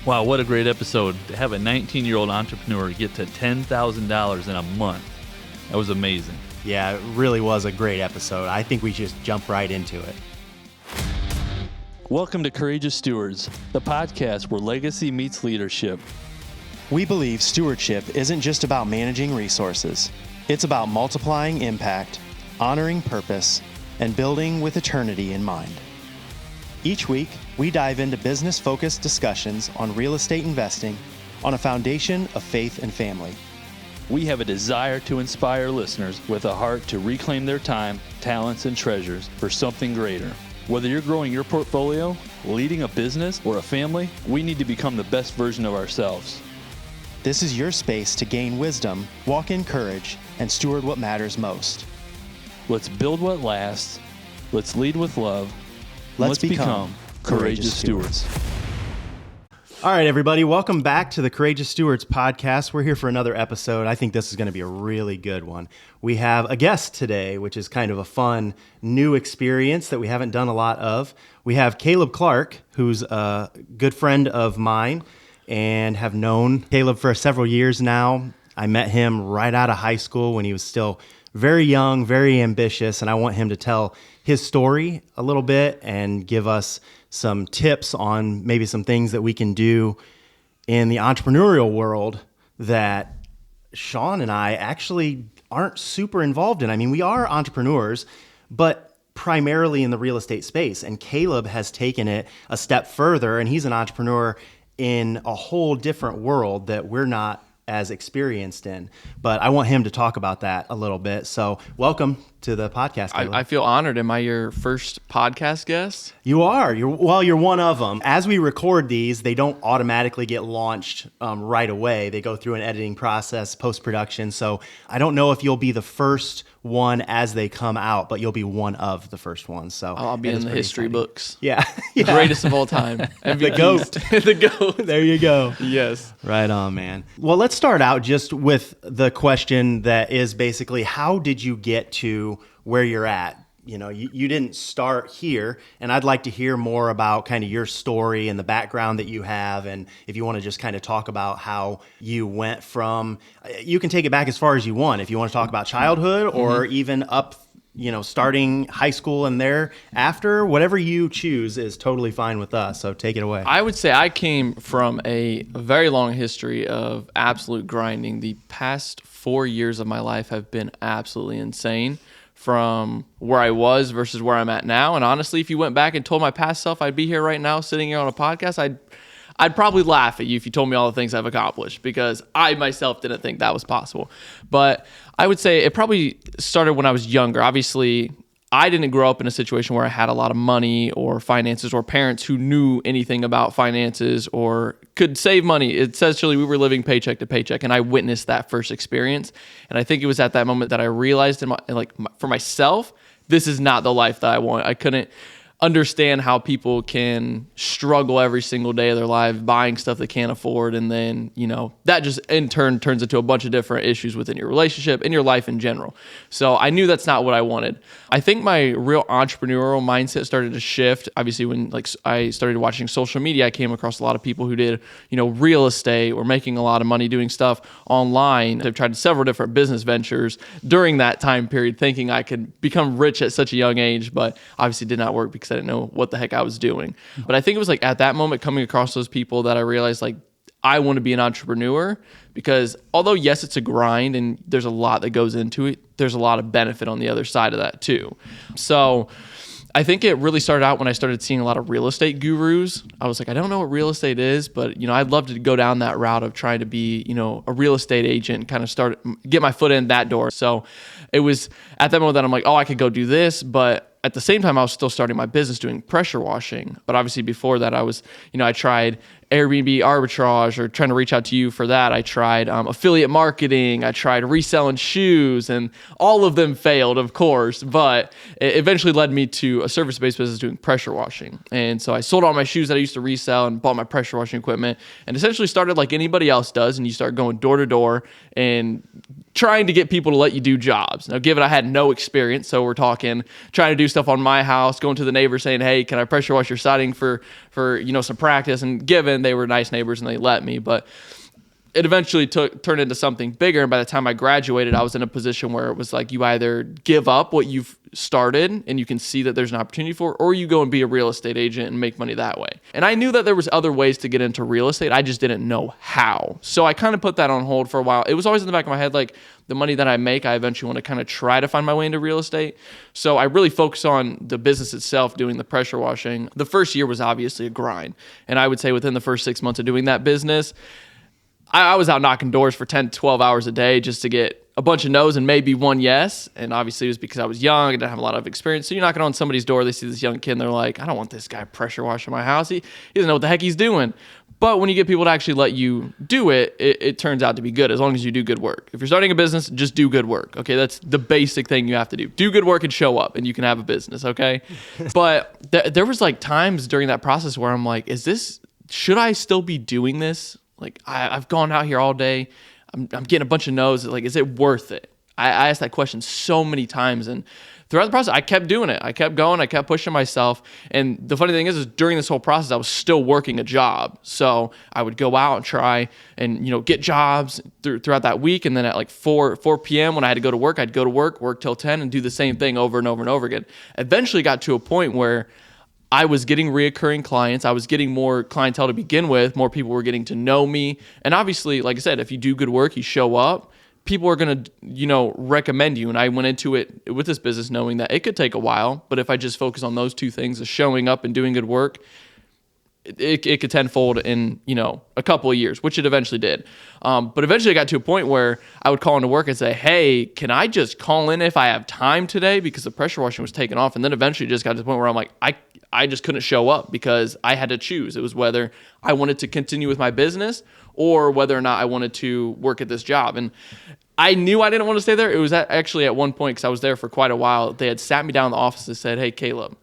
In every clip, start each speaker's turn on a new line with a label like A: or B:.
A: Wow, what a great episode. To have a 19-year-old entrepreneur get to $10,000 in a month. That was amazing.
B: Yeah, it really was a great episode. I think we just jump right into it.
A: Welcome to Courageous Stewards, the podcast where legacy meets leadership.
C: We believe stewardship isn't just about managing resources. It's about multiplying impact, honoring purpose, and building with eternity in mind. Each week, we dive into business-focused discussions on real estate investing on a foundation of faith and family.
A: We have a desire to inspire listeners with a heart to reclaim their time, talents, and treasures for something greater. Whether you're growing your portfolio, leading a business, or a family, we need to become the best version of ourselves.
C: This is your space to gain wisdom, walk in courage, and steward what matters most.
A: Let's build what lasts. Let's lead with love.
C: Let's become courageous stewards.
B: All right, everybody, welcome back to the Courageous Stewards podcast. We're here for another episode. I think this is going to be a really good one. We have a guest today, which is kind of a fun new experience that we haven't done a lot of. We have Kaleb Clark, who's a good friend of mine and have known Kaleb for several years now. I met him right out of high school when he was still very young, very ambitious, and I want him to tell his story a little bit and give us some tips on maybe some things that we can do in the entrepreneurial world that Sean and I actually aren't super involved in. I mean, we are entrepreneurs, but primarily in the real estate space. And Kaleb has taken it a step further, and he's an entrepreneur in a whole different world that we're not as experienced in. But I want him to talk about that a little bit. So welcome to the podcast, Kaleb.
D: I feel honored. Am I your first podcast guest?
B: You are. You're one of them. As we record these, they don't automatically get launched right away. They go through an editing process, post-production. So I don't know if you'll be the first one as they come out, but you'll be one of the first ones. So
D: I'll be in the history books.
B: Yeah.
D: Greatest of all time.
B: The GOAT.
D: The GOAT.
B: There you go.
D: Yes.
B: Right on, man. Well, let's start out just with the question that is basically, how did you get to where you're at? You know, you didn't start here, and I'd like to hear more about kind of your story and the background that you have, and if you want to just kind of talk about how you went from, you can take it back as far as you want, if you want to talk about childhood or even up, starting high school and thereafter, whatever you choose is totally fine with us, so take it away.
D: I would say I came from a very long history of absolute grinding. The past 4 years of my life have been absolutely insane, from where I was versus where I'm at now. And honestly, if you went back and told my past self I'd be here right now sitting here on a podcast, I'd probably laugh at you if you told me all the things I've accomplished, because I myself didn't think that was possible. But I would say it probably started when I was younger. Obviously, I didn't grow up in a situation where I had a lot of money or finances or parents who knew anything about finances or could save money. Essentially, we were living paycheck to paycheck, and I witnessed that first experience. And I think it was at that moment that I realized for myself, this is not the life that I want. I couldn't understand how people can struggle every single day of their life buying stuff they can't afford, and then that just in turn turns into a bunch of different issues within your relationship and your life in general. So I knew that's not what I wanted. I think my real entrepreneurial mindset started to shift obviously when I started watching social media. I came across a lot of people who did real estate or making a lot of money doing stuff online. I've tried several different business ventures during that time period, thinking I could become rich at such a young age, but obviously did not work because I didn't know what the heck I was doing. But I think it was at that moment coming across those people that I realized I want to be an entrepreneur, because although yes, it's a grind and there's a lot that goes into it, there's a lot of benefit on the other side of that too. So I think it really started out when I started seeing a lot of real estate gurus. I was like, I don't know what real estate is, but I'd love to go down that route of trying to be, a real estate agent, kind of get my foot in that door. So it was at that moment that I'm like, oh, I could go do this, but at the same time, I was still starting my business doing pressure washing. But obviously before that, I was, I tried Airbnb arbitrage, or trying to reach out to you for that. I tried affiliate marketing. I tried reselling shoes, and all of them failed, of course. But it eventually led me to a service-based business doing pressure washing. And so I sold all my shoes that I used to resell and bought my pressure washing equipment, and essentially started like anybody else does. And you start going door to door and trying to get people to let you do jobs. Now, given I had no experience, so we're talking trying to do stuff on my house, going to the neighbor saying, hey, can I pressure wash your siding for some practice? And given then they were nice neighbors and they let me, but it eventually turned into something bigger. And by the time I graduated, I was in a position where it was like, you either give up what you've started and you can see that there's an opportunity for, or you go and be a real estate agent and make money that way. And I knew that there was other ways to get into real estate. I just didn't know how. So I kind of put that on hold for a while. It was always in the back of my head, like the money that I make, I eventually want to kind of try to find my way into real estate. So I really focus on the business itself, doing the pressure washing. The first year was obviously a grind. And I would say within the first 6 months of doing that business, I was out knocking doors for 10, 12 hours a day just to get a bunch of no's and maybe one yes. And obviously it was because I was young. I didn't have a lot of experience. So you're knocking on somebody's door. They see this young kid and they're like, I don't want this guy pressure washing my house. He doesn't know what the heck he's doing. But when you get people to actually let you do it, it turns out to be good as long as you do good work. If you're starting a business, just do good work. Okay, that's the basic thing you have to do. Do good work and show up and you can have a business, okay? But there was like times during that process where I'm like, should I still be doing this? Like, I've gone out here all day. I'm getting a bunch of no's. Like, is it worth it? I asked that question so many times. And throughout the process, I kept doing it. I kept going. I kept pushing myself. And the funny thing is during this whole process, I was still working a job. So I would go out and try and, get jobs throughout that week. And then at like 4 p.m. when I had to go to work, I'd go to work till 10 and do the same thing over and over and over again. Eventually got to a point where I was getting reoccurring clients. I was getting more clientele to begin with. More people were getting to know me. And obviously, like I said, if you do good work, you show up, people are going to, recommend you. And I went into it with this business knowing that it could take a while. But if I just focus on those two things of showing up and doing good work, it could tenfold in, a couple of years, which it eventually did. But eventually I got to a point where I would call into work and say, hey, can I just call in if I have time today? Because the pressure washing was taken off. And then eventually just got to the point where I'm like, I just couldn't show up because I had to choose. It was whether I wanted to continue with my business or whether or not I wanted to work at this job. And I knew I didn't want to stay there. It was actually at one point, because I was there for quite a while, they had sat me down in the office and said, hey, Kaleb,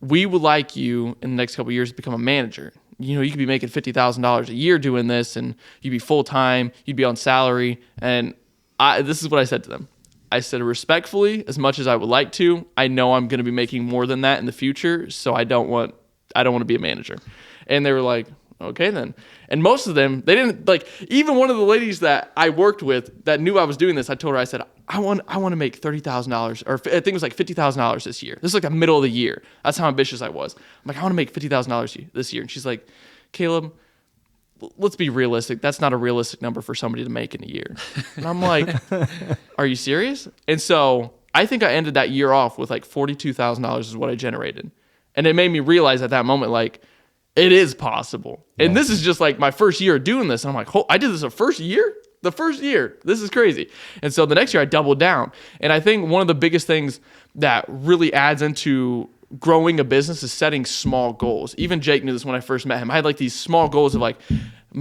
D: we would like you in the next couple of years to become a manager. You could be making $50,000 a year doing this, and you'd be full-time, you'd be on salary. And this is what I said to them. I said, respectfully, as much as I would like to, I know I'm going to be making more than that in the future, so I don't want to be a manager. And they were like, okay then. And most of them, they didn't, like, even one of the ladies that I worked with that knew I was doing this, I told her, I said, I want to make $30,000, or I think it was like $50,000 this year. This is like the middle of the year. That's how ambitious I was. I'm like, I want to make $50,000 this year. And she's like, Kaleb, let's be realistic. That's not a realistic number for somebody to make in a year. And I'm like, are you serious? And so I think I ended that year off with like $42,000 is what I generated. And it made me realize at that moment, like, it is possible. Yeah. And this is just like my first year doing this. And I'm like, I did this the first year? The first year. This is crazy. And so the next year I doubled down. And I think one of the biggest things that really adds into growing a business is setting small goals. Even Jake knew this when I first met him. I had like these small goals of like,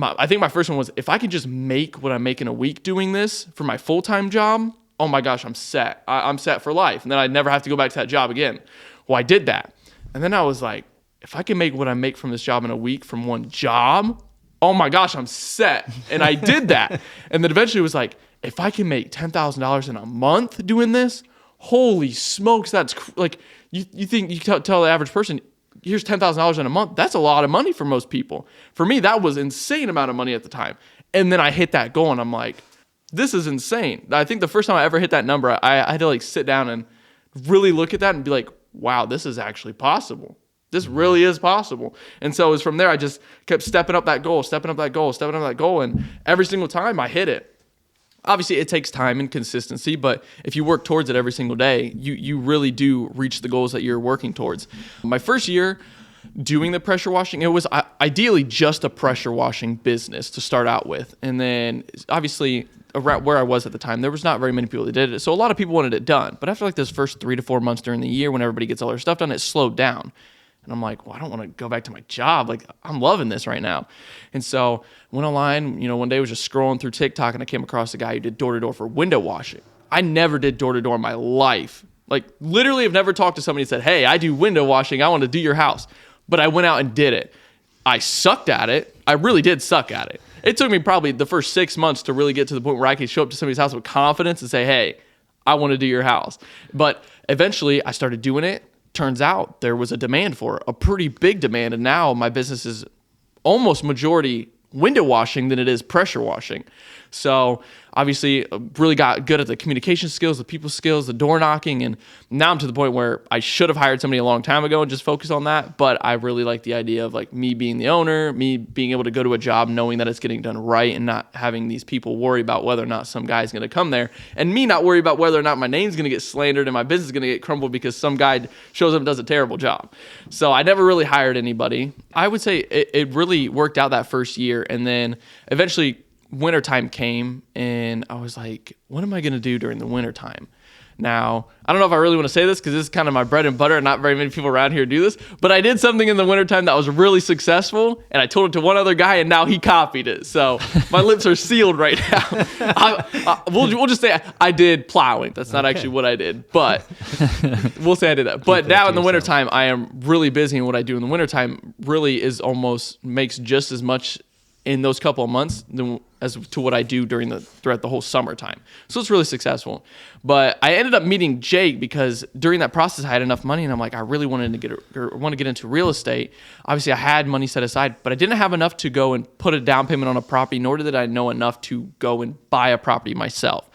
D: I think my first one was, if I could just make what I make in a week doing this for my full-time job, oh my gosh, I'm set. I'm set for life. And then I'd never have to go back to that job again. Well, I did that. And then I was like, if I can make what I make from this job in a week from one job, oh my gosh, I'm set. And I did that. And then eventually it was like, if I can make $10,000 in a month doing this, holy smokes, that's like, you think you tell the average person, here's $10,000 in a month. That's a lot of money for most people. For me, that was insane amount of money at the time. And then I hit that goal and I'm like, this is insane. I think the first time I ever hit that number, I had to like sit down and really look at that and be like, wow, this is actually possible. This really is possible. And so it was from there, I just kept stepping up that goal. And every single time I hit it. Obviously, it takes time and consistency, but if you work towards it every single day, you really do reach the goals that you're working towards. My first year doing the pressure washing, it was ideally just a pressure washing business to start out with. And then obviously around where I was at the time, there was not very many people that did it. So a lot of people wanted it done. But after like those first 3 to 4 months during the year, when everybody gets all their stuff done, it slowed down. And I'm like, well, I don't want to go back to my job. Like, I'm loving this right now. And so went online, one day I was just scrolling through TikTok and I came across a guy who did door-to-door for window washing. I never did door-to-door in my life. Like, literally have never talked to somebody and said, hey, I do window washing. I want to do your house. But I went out and did it. I sucked at it. I really did suck at it. It took me probably the first 6 months to really get to the point where I could show up to somebody's house with confidence and say, hey, I want to do your house. But eventually I started doing it. Turns out there was a demand for it, a pretty big demand. And now my business is almost majority window washing than it is pressure washing. So obviously really got good at the communication skills, the people skills, the door knocking. And now I'm to the point where I should have hired somebody a long time ago and just focused on that. But I really like the idea of like me being the owner, me being able to go to a job knowing that it's getting done right and not having these people worry about whether or not some guy's going to come there, and me not worry about whether or not my name's going to get slandered and my business is going to get crumbled because some guy shows up and does a terrible job. So I never really hired anybody. I would say it really worked out that first year. And then eventually wintertime came and I was like, what am I going to do during the wintertime? Now, I don't know if I really want to say this because this is kind of my bread and butter and not very many people around here do this, but I did something in the wintertime that was really successful and I told it to one other guy and now he copied it. So my lips are sealed right now. We'll just say I did plowing. That's not actually what I did, but we'll say I did that. But now in the wintertime, I am really busy, and what I do in the wintertime really is almost makes just as much in those couple of months as to what I do throughout the whole summertime. So it's really successful. But I ended up meeting Jake because during that process I had enough money and I'm like, I really want to get into real estate. Obviously I had money set aside, but I didn't have enough to go and put a down payment on a property, nor did I know enough to go and buy a property myself.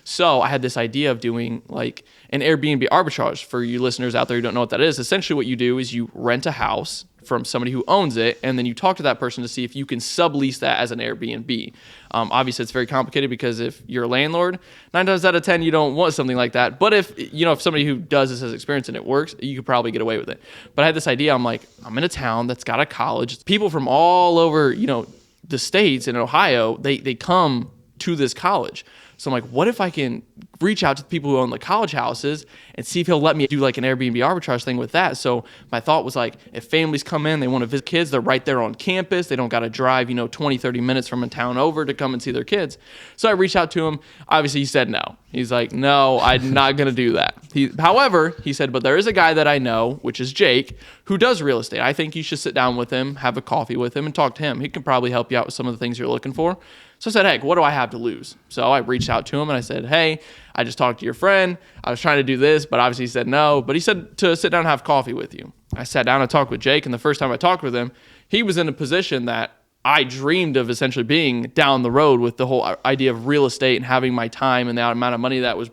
D: So I had this idea of doing like an Airbnb arbitrage. For you listeners out there who don't know what that is, essentially what you do is you rent a house from somebody who owns it, and then you talk to that person to see if you can sublease that as an Airbnb. Obviously, it's very complicated because if you're a landlord, 9 times out of 10, you don't want something like that. But if somebody who does this has experience and it works, you could probably get away with it. But I had this idea. I'm like, I'm in a town that's got a college. People from all over, the states in Ohio, they come to this college. So I'm like, what if I can reach out to the people who own the college houses and see if he'll let me do like an Airbnb arbitrage thing with that? So my thought was like, if families come in, they want to visit kids, they're right there on campus. They don't got to drive, 20, 30 minutes from a town over to come and see their kids. So I reached out to him. Obviously, he said no. He's like, no, I'm not going to do that. However, he said, but there is a guy that I know, which is Jake, who does real estate. I think you should sit down with him, have a coffee with him, and talk to him. He can probably help you out with some of the things you're looking for. So I said, heck, what do I have to lose? So I reached out to him and I said, hey, I just talked to your friend. I was trying to do this, but obviously he said no. But he said to sit down and have coffee with you. I sat down and talked with Jake, and the first time I talked with him, he was in a position that I dreamed of essentially being down the road with the whole idea of real estate and having my time and the amount of money that was,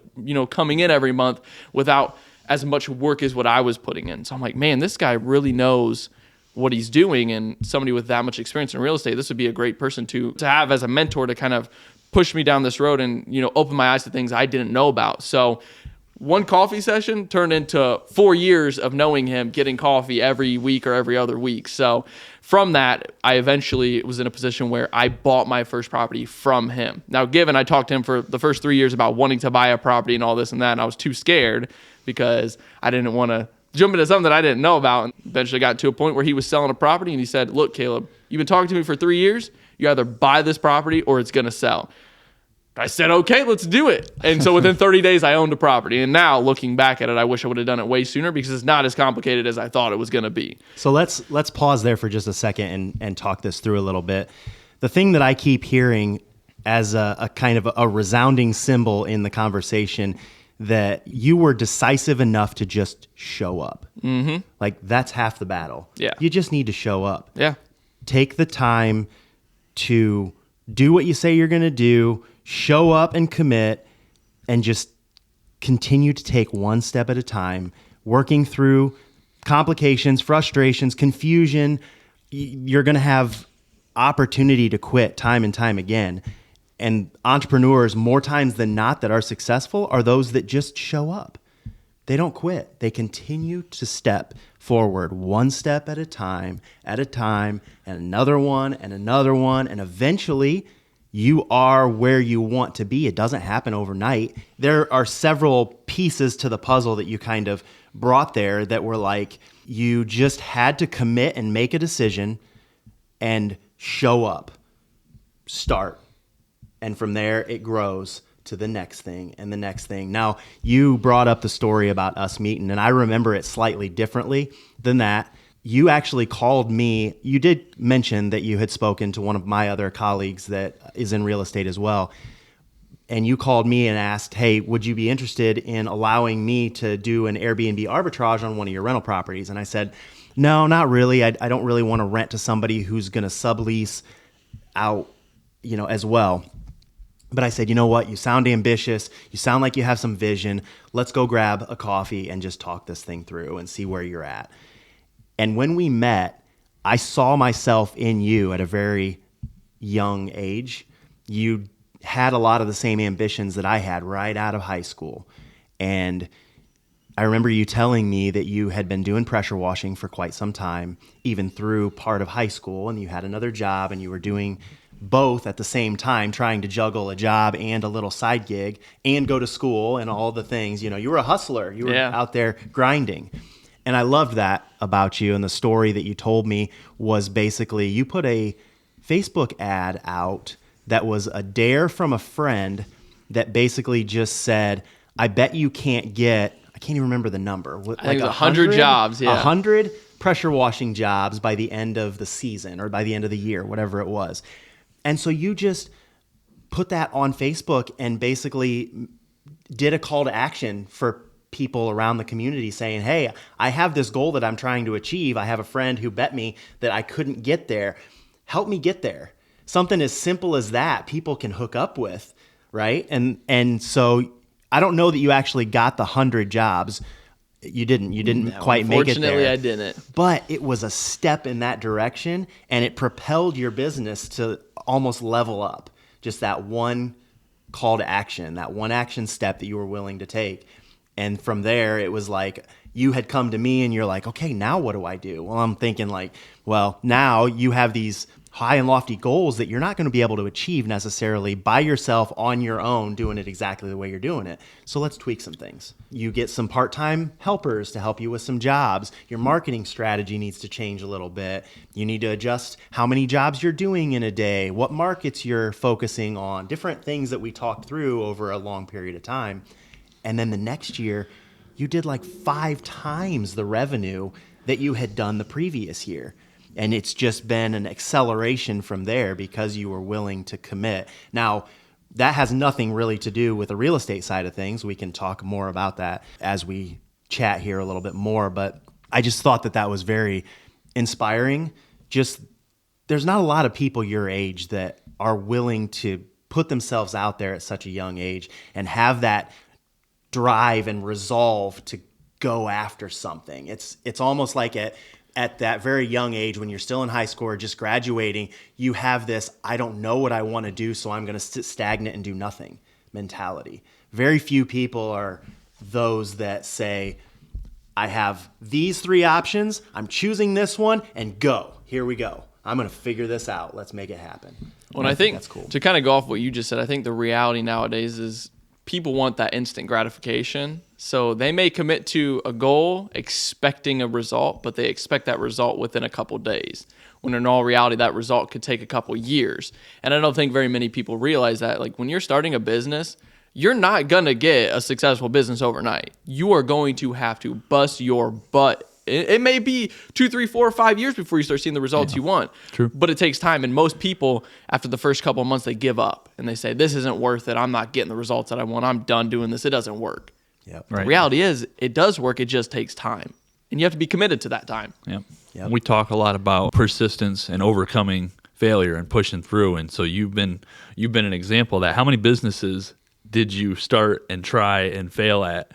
D: coming in every month without as much work as what I was putting in. So I'm like, man, this guy really knows what he's doing, and somebody with that much experience in real estate, this would be a great person to have as a mentor to kind of push me down this road and, open my eyes to things I didn't know about. So one coffee session turned into 4 years of knowing him, getting coffee every week or every other week. So from that, I eventually was in a position where I bought my first property from him. Now, given I talked to him for the first 3 years about wanting to buy a property and all this and that, and I was too scared because I didn't want to jump into something that I didn't know about, and eventually got to a point where he was selling a property and he said, look, Kaleb, you've been talking to me for 3 years. You either buy this property or it's going to sell. I said, okay, let's do it. And so within 30 days, I owned a property. And now looking back at it, I wish I would have done it way sooner because it's not as complicated as I thought it was going to be.
B: So let's pause there for just a second and talk this through a little bit. The thing that I keep hearing as a kind of a resounding symbol in the conversation, that you were decisive enough to just show up. Mm-hmm. Like, that's half the battle.
D: Yeah.
B: You just need to show up.
D: Yeah.
B: Take the time to do what you say you're going to do, show up and commit, and just continue to take one step at a time, working through complications, frustrations, confusion. You're going to have opportunity to quit time and time again. And entrepreneurs, more times than not, that are successful are those that just show up. They don't quit. They continue to step forward one step at a time, and another one, and eventually you are where you want to be. It doesn't happen overnight. There are several pieces to the puzzle that you kind of brought there that were like, you just had to commit and make a decision and show up, start. And from there, it grows to the next thing and the next thing. Now, you brought up the story about us meeting, and I remember it slightly differently than that. You actually called me. You did mention that you had spoken to one of my other colleagues that is in real estate as well. And you called me and asked, hey, would you be interested in allowing me to do an Airbnb arbitrage on one of your rental properties? And I said, No, not really. I don't really want to rent to somebody who's going to sublease out, as well. But I said, you know what? You sound ambitious. You sound like you have some vision. Let's go grab a coffee and just talk this thing through and see where you're at. And when we met, I saw myself in you at a very young age. You had a lot of the same ambitions that I had right out of high school. And I remember you telling me that you had been doing pressure washing for quite some time, even through part of high school, and you had another job and you were doing both at the same time, trying to juggle a job and a little side gig and go to school and all the things. You were a hustler. You were out there grinding. And I loved that about you. And the story that you told me was basically you put a Facebook ad out that was a dare from a friend that basically just said, I bet you can't get, I can't even remember the number.
D: I think it was 100 jobs,
B: 100 pressure washing jobs by the end of the season or by the end of the year, whatever it was. And so you just put that on Facebook and basically did a call to action for people around the community saying, hey, I have this goal that I'm trying to achieve. I have a friend who bet me that I couldn't get there. Help me get there. Something as simple as that people can hook up with, right? And so I don't know that you actually got the 100 jobs. You didn't quite make it there.
D: Unfortunately, I didn't.
B: But it was a step in that direction, and it propelled your business to almost level up. Just that one call to action, that one action step that you were willing to take. And from there, it was like you had come to me and you're like, okay, now what do I do? Well, I'm thinking like, well, now you have these high and lofty goals that you're not going to be able to achieve necessarily by yourself on your own doing it exactly the way you're doing it. So let's tweak some things. You get some part-time helpers to help you with some jobs. Your marketing strategy needs to change a little bit. You need to adjust how many jobs you're doing in a day, what markets you're focusing on, different things that we talked through over a long period of time. And then the next year, you did like 5 times the revenue that you had done the previous year. And it's just been an acceleration from there because you were willing to commit. Now, that has nothing really to do with the real estate side of things. We can talk more about that as we chat here a little bit more. But I just thought that was very inspiring. Just there's not a lot of people your age that are willing to put themselves out there at such a young age and have that drive and resolve to go after something. It's almost like at that very young age when you're still in high school or just graduating, you have this, I don't know what I want to do, so I'm going to sit stagnant and do nothing mentality. Very few people are those that say, I have these 3 options, I'm choosing this one, and go. Here we go. I'm going to figure this out. Let's make it happen.
D: Well, I think
B: that's cool.
D: To kind of go off what you just said, I think the reality nowadays is people want that instant gratification. So they may commit to a goal expecting a result, but they expect that result within a couple days. When in all reality, that result could take a couple years. And I don't think very many people realize that. Like when you're starting a business, you're not going to get a successful business overnight. You are going to have to bust your butt. It may be 2, 3, 4, 5 years before you start seeing the results you want.
A: True.
D: But it takes time. And most people, after the first couple of months, they give up. And they say, this isn't worth it. I'm not getting the results that I want. I'm done doing this. It doesn't work.
B: Yep.
A: Right.
D: The reality is, it does work. It just takes time. And you have to be committed to that time.
A: Yep.
B: Yep.
A: We talk a lot about persistence and overcoming failure and pushing through. And so you've been an example of that. How many businesses did you start and try and fail at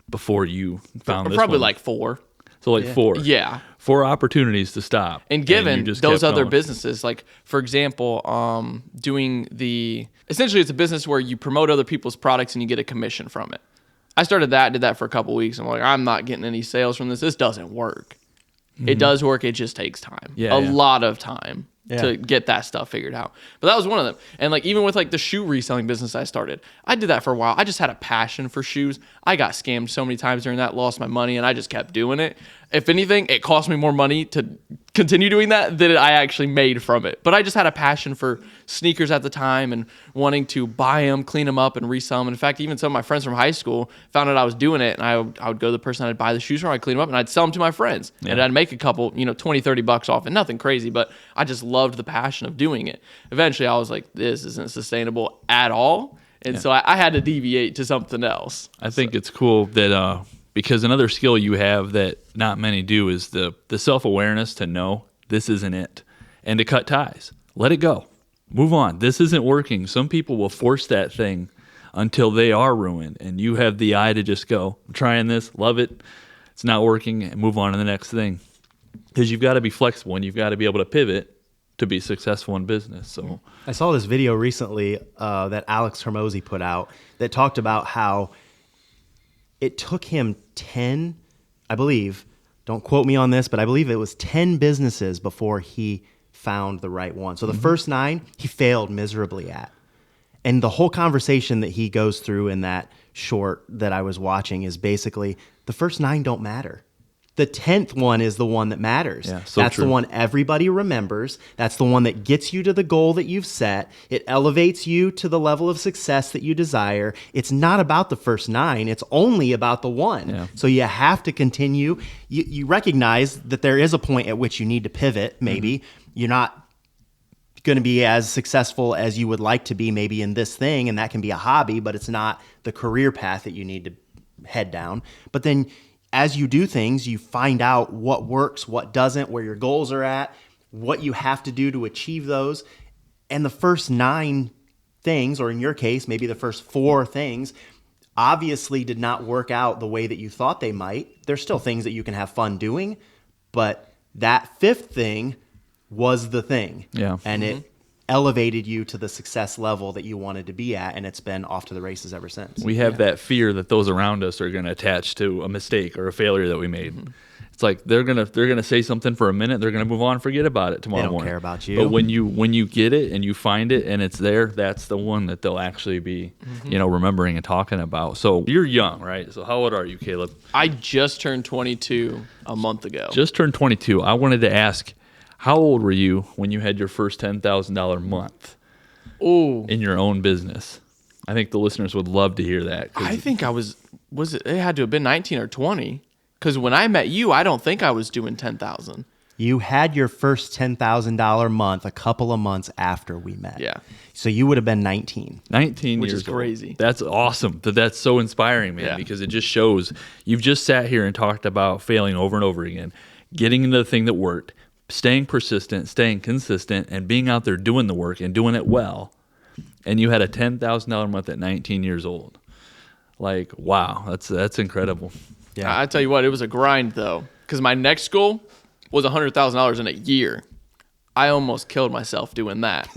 A: before you found this
D: Probably
A: one?
D: like 4.
A: So like 4.
D: Yeah.
A: 4 opportunities to stop.
D: And given
A: you just
D: those
A: kept
D: other
A: going.
D: businesses, like for example, essentially it's a business where you promote other people's products and you get a commission from it. I started that, did that for a couple of weeks. I'm like, I'm not getting any sales from this. This doesn't work. Mm-hmm. It does work. It just takes time. A lot of time to get that stuff figured out. But that was one of them. And like even with like the shoe reselling business I started, I did that for a while. I just had a passion for shoes. I got scammed so many times during that, lost my money, and I just kept doing it. If anything, it cost me more money to continue doing that than I actually made from it. But I just had a passion for sneakers at the time and wanting to buy them, clean them up, and resell them. In fact, even some of my friends from high school found out I was doing it, and I would go to the person I'd buy the shoes from, I'd clean them up, and I'd sell them to my friends. Yeah. And I'd make a couple, $20, $30 off, and nothing crazy, but I just loved the passion of doing it. Eventually, I was like, this isn't sustainable at all. And so I had to deviate to something else.
A: I think it's cool that Because another skill you have that not many do is the self-awareness to know this isn't it and to cut ties. Let it go. Move on. This isn't working. Some people will force that thing until they are ruined, and you have the eye to just go, I'm trying this, love it, it's not working, and move on to the next thing. Because you've got to be flexible, and you've got to be able to pivot to be successful in business. So
B: I saw this video recently that Alex Hormozy put out that talked about how it took him 10, I believe, don't quote me on this, but I believe it was 10 businesses before he found the right one. So the first 9 he failed miserably at. And the whole conversation that he goes through in that short that I was watching is basically the first 9 don't matter. The 10th one is the one that matters.
A: Yeah, so
B: That's
A: true.
B: the one everybody remembers. That's the one that gets you to the goal that you've set. It elevates you to the level of success that you desire. It's not about the first 9. It's only about the one.
A: Yeah.
B: So you have to continue. You recognize that there is a point at which you need to pivot, maybe. You're not going to be as successful as you would like to be maybe in this thing, and that can be a hobby, but it's not the career path that you need to head down. But then as you do things, you find out what works, what doesn't, where your goals are at, what you have to do to achieve those. And the first 9 things, or in your case, maybe the first 4 things, obviously did not work out the way that you thought they might. There's still things that you can have fun doing, but that 5th thing was the thing.
A: Yeah.
B: And it elevated you to the success level that you wanted to be at, and it's been off to the races ever since.
A: we have that fear that those around us are going to attach to a mistake or a failure that we made. It's like they're gonna say something for a minute, they're gonna move on, forget about it tomorrow
B: They don't
A: morning.
B: care about you.
A: But when you get it and you find it and it's there, that's the one that they'll actually be, remembering and talking about. So you're young, right? So how old are you, Caleb?
D: I just turned 22 a month ago.
A: Just turned 22. I wanted to ask, how old were you when you had your first $10,000 month
D: Ooh.
A: in your own business? I think the listeners would love to hear that. 'Cause
D: I think I was it had to have been 19 or 20. Because when I met you, I don't think I was doing 10,000.
B: You had your first $10,000 month a couple of months after we met.
D: Yeah.
B: So you would have been 19.
A: 19
D: Which
A: years
D: is crazy.
A: old. That's awesome. That's so inspiring, man,
D: Yeah.
A: because it just shows you've just sat here and talked about failing over and over again, getting into the thing that worked, staying persistent, staying consistent, and being out there doing the work and doing it well. And you had a $10,000 month at 19 years old. Like, wow, that's incredible.
B: Yeah.
D: I tell you what, it was a grind though, because my next goal was $100,000 in a year. I almost killed myself doing that.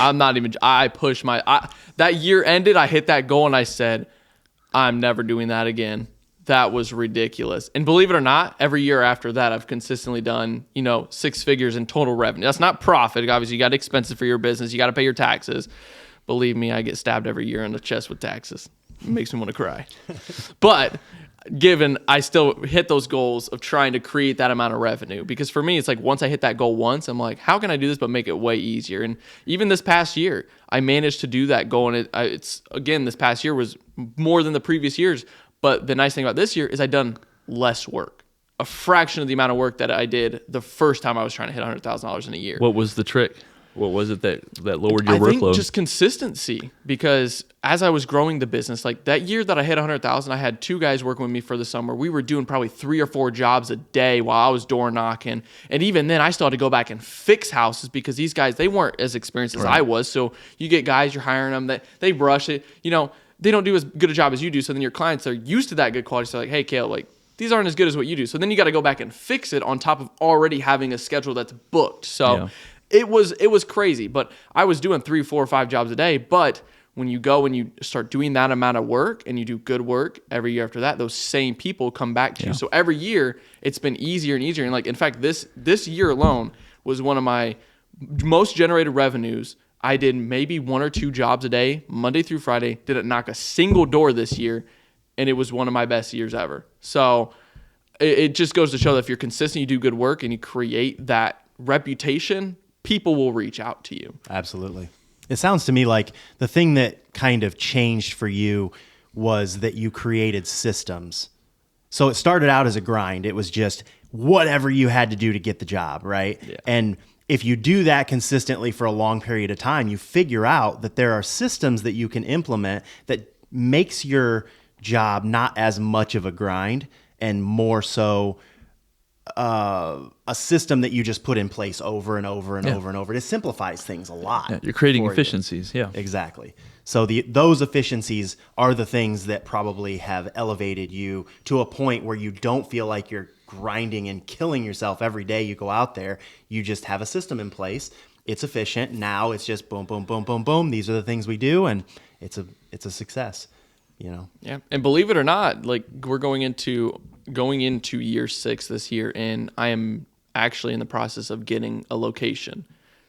D: I pushed that year ended, I hit that goal and I said, I'm never doing that again. That was ridiculous. And believe it or not, every year after that, I've consistently done, 6 figures in total revenue. That's not profit. Obviously, you got expenses for your business. You got to pay your taxes. Believe me, I get stabbed every year in the chest with taxes. It makes me want to cry. But given I still hit those goals of trying to create that amount of revenue, because for me, it's like once I hit that goal once, I'm like, how can I do this but make it way easier? And even this past year, I managed to do that goal. And it's again, this past year was more than the previous years. But the nice thing about this year is I've done less work, a fraction of the amount of work that I did the first time I was trying to hit $100,000 in a year.
A: What was the trick? What was it that lowered your
D: I
A: workload?
D: think just consistency, because as I was growing the business, like that year that I hit 100,000, I had 2 guys working with me for the summer. We were doing probably 3 or 4 jobs a day while I was door knocking. And even then I still had to go back and fix houses because these guys, they weren't as experienced as I was. So you get guys, you're hiring them, they rush it, they don't do as good a job as you do. So then your clients are used to that good quality. So like, hey, Kale, like these aren't as good as what you do. So then you got to go back and fix it on top of already having a schedule that's booked. So it was crazy, but I was doing 3, 4, 5 jobs a day. But when you go and you start doing that amount of work and you do good work every year after that, those same people come back to you. So every year it's been easier and easier. And like, in fact, this year alone was one of my most generated revenues. I did maybe 1 or 2 jobs a day, Monday through Friday, didn't knock a single door this year, and it was one of my best years ever. So it just goes to show that if you're consistent, you do good work, and you create that reputation, people will reach out to you.
B: Absolutely. It sounds to me like the thing that kind of changed for you was that you created systems. So it started out as a grind. It was just whatever you had to do to get the job, right?
D: Yeah.
B: And if you do that consistently for a long period of time, you figure out that there are systems that you can implement that makes your job, not as much of a grind, and more so a system that you just put in place over and over and over and over. It simplifies things a lot.
A: Yeah, you're creating
B: for
A: efficiencies.
B: you.
A: Yeah,
B: Exactly. So those efficiencies are the things that probably have elevated you to a point where you don't feel like you're grinding and killing yourself every day you go out there. You just have a system in place. It's efficient. Now it's just boom, boom, boom, boom, boom. These are the things we do, and it's a success.
D: Yeah, and believe it or not, like we're going into year 6 this year, and I am actually in the process of getting a location.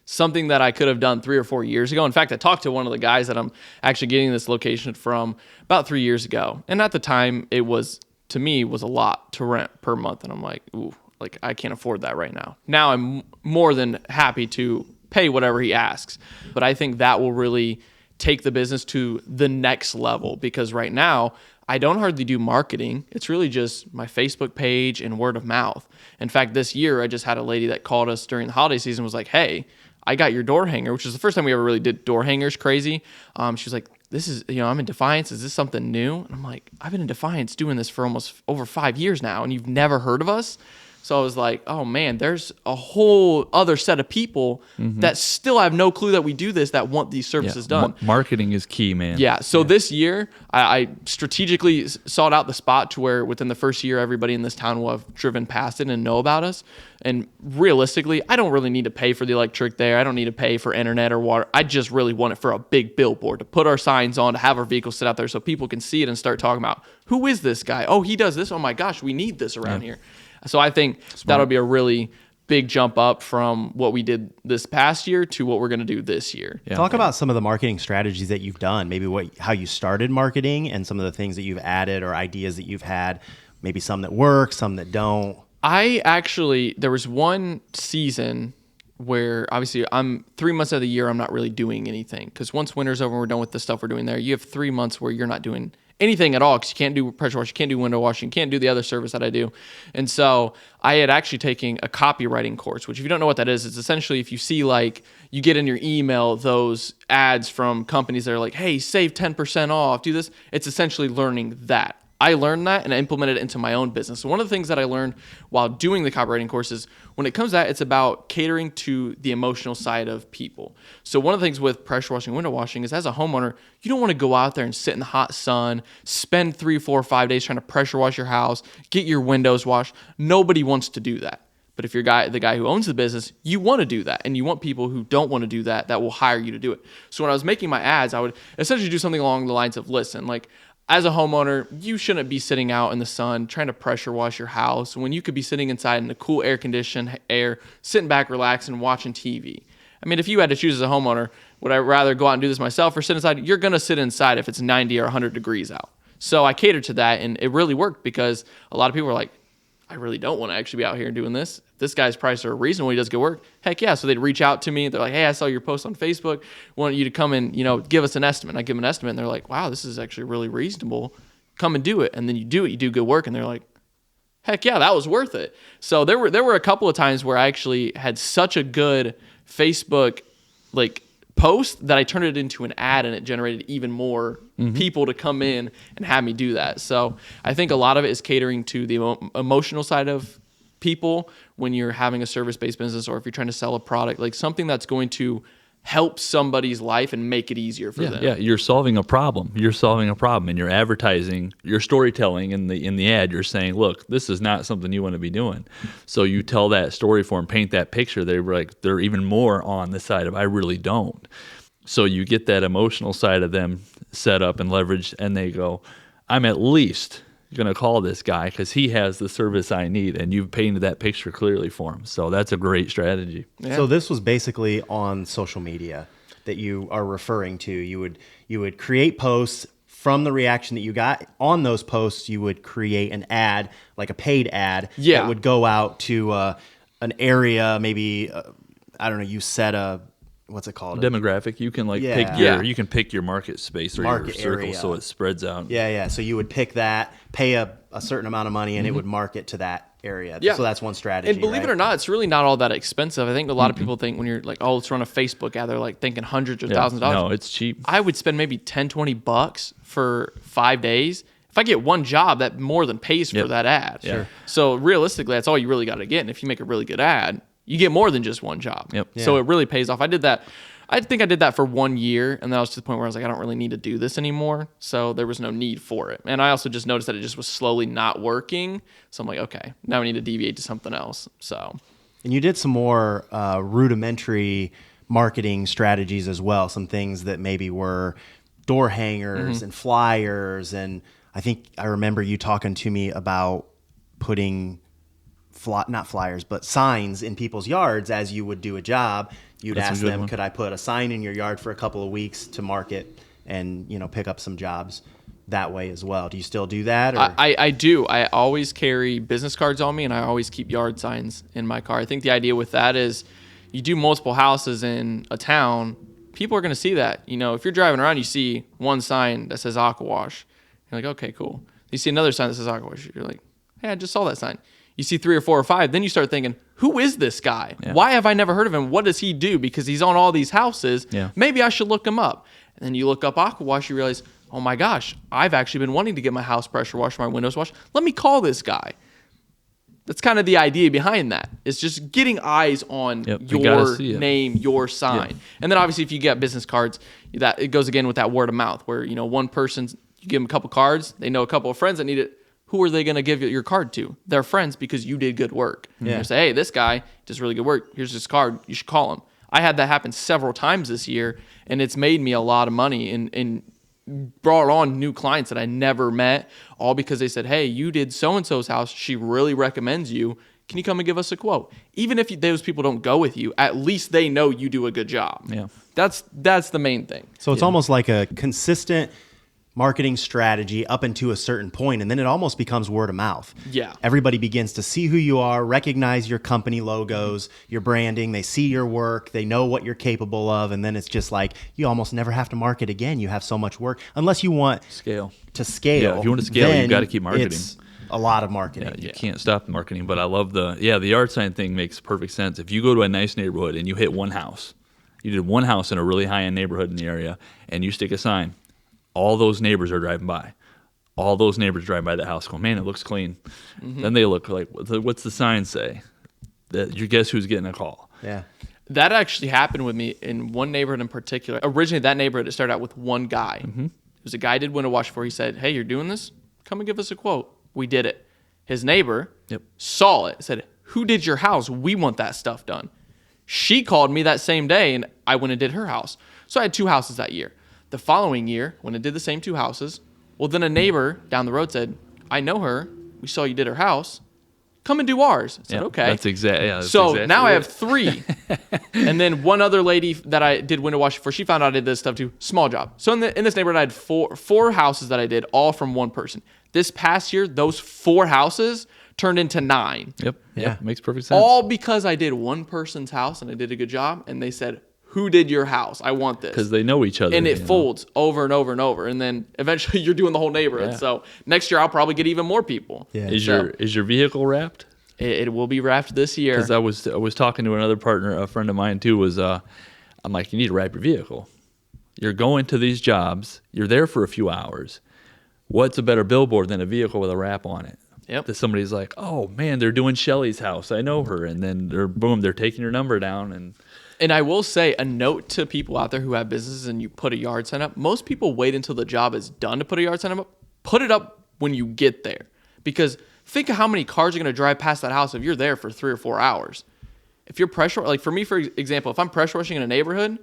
D: Something that I could have done 3 or 4 years ago. In fact, I talked to one of the guys that I'm actually getting this location from about 3 years ago. And at the time, it was, to me, was a lot to rent per month. And I'm like, ooh, like I can't afford that right now. Now I'm more than happy to pay whatever he asks. But I think that will really take the business to the next level, because right now I don't hardly do marketing. It's really just my Facebook page and word of mouth. In fact, this year I just had a lady that called us during the holiday season, was like, hey, I got your door hanger, which is the first time we ever really did door hangers crazy. She was like, this is, I'm in Defiance. Is this something new? And I'm like, I've been in Defiance doing this for almost over 5 years now, and you've never heard of us? So I was like, oh man, there's a whole other set of people that still have no clue that we do this, that want these services done.
A: Marketing is key, man.
D: Yeah. So this year, I strategically sought out the spot to where within the first year, everybody in this town will have driven past it and know about us. And realistically, I don't really need to pay for the electric there. I don't need to pay for internet or water. I just really want it for a big billboard, to put our signs on, to have our vehicles sit out there so people can see it and start talking about, who is this guy? Oh, he does this. Oh my gosh, we need this around here. So I think that'll be a really big jump up from what we did this past year to what we're going to do this year.
B: Yeah. Talk about some of the marketing strategies that you've done, maybe how you started marketing and some of the things that you've added or ideas that you've had, maybe some that work, some that don't.
D: There was one season where obviously I'm 3 months of the year, I'm not really doing anything, because once winter's over and we're done with the stuff we're doing there, you have 3 months where you're not doing anything at all, because you can't do pressure wash, you can't do window washing, you can't do the other service that I do. And so I had actually taken a copywriting course, which if you don't know what that is, it's essentially if you see like you get in your email those ads from companies that are like, hey, save 10% off, do this. It's essentially learning that. I learned that and I implemented it into my own business. So one of the things that I learned while doing the copywriting course is when it comes to that, it's about catering to the emotional side of people. So one of the things with pressure washing, window washing is, as a homeowner, you don't want to go out there and sit in the hot sun, spend 3, 4, 5 days trying to pressure wash your house, get your windows washed. Nobody wants to do that. But if you're the guy who owns the business, you want to do that. And you want people who don't want to do that will hire you to do it. So when I was making my ads, I would essentially do something along the lines of, listen, like, as a homeowner, you shouldn't be sitting out in the sun trying to pressure wash your house when you could be sitting inside in the cool air-conditioned air, sitting back, relaxing, watching TV. I mean, if you had to choose as a homeowner, would I rather go out and do this myself or sit inside? You're going to sit inside if it's 90 or 100 degrees out. So I catered to that, and it really worked, because a lot of people were like, I really don't want to actually be out here doing this. This guy's prices are reasonable. He does good work. Heck yeah. So they'd reach out to me. They're like, hey, I saw your post on Facebook. Want you to come and, give us an estimate. And I give them an estimate, and they're like, wow, this is actually really reasonable. Come and do it. And then you do it. You do good work. And they're like, heck yeah, that was worth it. So there were a couple of times where I actually had such a good Facebook post that I turned it into an ad, and it generated even more people to come in and have me do that. So I think a lot of it is catering to the emotional side of people when you're having a service-based business, or if you're trying to sell a product, like something that's going to help somebody's life and make it easier for them.
A: Yeah, you're solving a problem. And you're advertising, you're storytelling in the ad. You're saying, look, this is not something you want to be doing. So you tell that story for them, paint that picture. They're even more on the side of, I really don't. So you get that emotional side of them set up and leveraged, and they go, I'm at least going to call this guy because he has the service I need, and you've painted that picture clearly for him. So that's a great strategy.
B: Yeah. So this was basically on social media that you are referring to. You would create posts. From the reaction that you got on those posts, you would create an ad, like a paid ad, that would go out to an area, maybe, I don't know, you set a, what's it called?
A: Demographic. You can you can pick your market space or market your circle area. So it spreads out.
B: Yeah. So you would pick that, pay a certain amount of money, and it would market to that area.
D: Yeah.
B: So that's one strategy.
D: And believe it or not, it's really not all that expensive. I think a lot of people think when you're like, oh, let's run a Facebook ad, they're like thinking hundreds or thousands of dollars.
A: No, it's cheap.
D: I would spend maybe $10, $20 for 5 days. If I get one job, that more than pays for that ad.
A: Sure.
D: So realistically, that's all you really got to get. And if you make a really good ad, you get more than just one job.
A: Yep.
D: So it really pays off. I did that. I think I did that for 1 year, and then I was to the point where I was like, I don't really need to do this anymore. So there was no need for it. And I also just noticed that it just was slowly not working. So I'm like, okay, now we need to deviate to something else. So.
B: And you did some more rudimentary marketing strategies as well. Some things that maybe were door hangers and flyers. And I think I remember you talking to me about putting not flyers, but signs in people's yards as you would do a job. You'd ask them, could I put a sign in your yard for a couple of weeks to market and, pick up some jobs that way as well? Do you still do that? Or?
D: I do. I always carry business cards on me, and I always keep yard signs in my car. I think the idea with that is you do multiple houses in a town, people are going to see that. If you're driving around, you see one sign that says AquaWash. You're like, okay, cool. You see another sign that says AquaWash. You're like, hey, I just saw that sign. You see 3 or 4 or 5, then you start thinking, who is this guy? Yeah. Why have I never heard of him? What does he do? Because he's on all these houses. Yeah. Maybe I should look him up. And then you look up AquaWash, you realize, oh my gosh, I've actually been wanting to get my house pressure washed, my windows washed. Let me call this guy. That's kind of the idea behind that. It's just getting eyes on your name, your sign. Yep. And then obviously if you get business cards, that it goes again with that word of mouth where, one person, you give them a couple cards, they know a couple of friends that need it. Who are they going to give your card to? Their friends, because you did good work. Yeah. You say, hey, this guy does really good work. Here's his card. You should call him. I had that happen several times this year, and it's made me a lot of money and brought on new clients that I never met, all because they said, hey, you did so-and-so's house. She really recommends you. Can you come and give us a quote? Even if those people don't go with you, at least they know you do a good job. Yeah, that's the main thing.
B: So it's almost like a consistent marketing strategy up into a certain point, and then it almost becomes word of mouth.
D: Yeah.
B: Everybody begins to see who you are, recognize your company logos, your branding, they see your work, they know what you're capable of, and then it's just like you almost never have to market again. You have so much work. Unless you want to scale.
A: Yeah, if you want to scale, you've got to keep marketing.
B: It's a lot of marketing.
A: Yeah, you can't stop marketing, but I love the yard sign thing makes perfect sense. If you go to a nice neighborhood and you hit one house, you did one house in a really high-end neighborhood in the area, and you stick a sign, all those neighbors are driving by. All those neighbors drive by the house going, man, it looks clean. Mm-hmm. Then they look like, what's the sign say? You guess who's getting a call?
B: Yeah.
D: That actually happened with me in one neighborhood in particular. Originally, that neighborhood, it started out with one guy. Mm-hmm. It was a guy I did window wash for. He said, hey, you're doing this? Come and give us a quote. We did it. His neighbor saw it, said, who did your house? We want that stuff done. She called me that same day, and I went and did her house. So I had 2 houses that year. The following year, when I did the same 2 houses, well, then a neighbor down the road said, I know her. We saw you did her house. Come and do ours. I said, okay.
A: That's exactly.
D: So exactly now I have 3. And then one other lady that I did window washing for, she found out I did this stuff too. Small job. So in this neighborhood, I had four houses that I did, all from one person. This past year, those 4 houses turned into 9.
A: Yep. Yeah. Makes perfect sense.
D: All because I did one person's house and I did a good job. And they said, who did your house? I want this.
A: Because they know each other.
D: And it folds over and over and over. And then eventually you're doing the whole neighborhood. Yeah. So next year I'll probably get even more people.
A: Yeah. Is your vehicle wrapped?
D: It will be wrapped this year.
A: Because I was talking to another partner, a friend of mine too, was I'm like, you need to wrap your vehicle. You're going to these jobs. You're there for a few hours. What's a better billboard than a vehicle with a wrap on it?
D: Yep.
A: That somebody's like, oh man, they're doing Shelly's house. I know her. And then they're taking your number down.
D: And I will say a note to people out there who have businesses and you put a yard sign up. Most people wait until the job is done to put a yard sign up. Put it up when you get there. Because think of how many cars are going to drive past that house if you're there for 3 or 4 hours. If you're like for me, for example, if I'm pressure washing in a neighborhood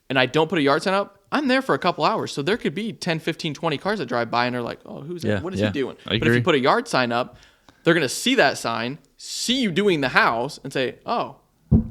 D: and I don't put a yard sign up, I'm there for a couple hours. So there could be 10, 15, 20 cars that drive by and they're like, oh, who's that? What is he doing? But if you put a yard sign up, they're going to see that sign, see you doing the house and say, oh,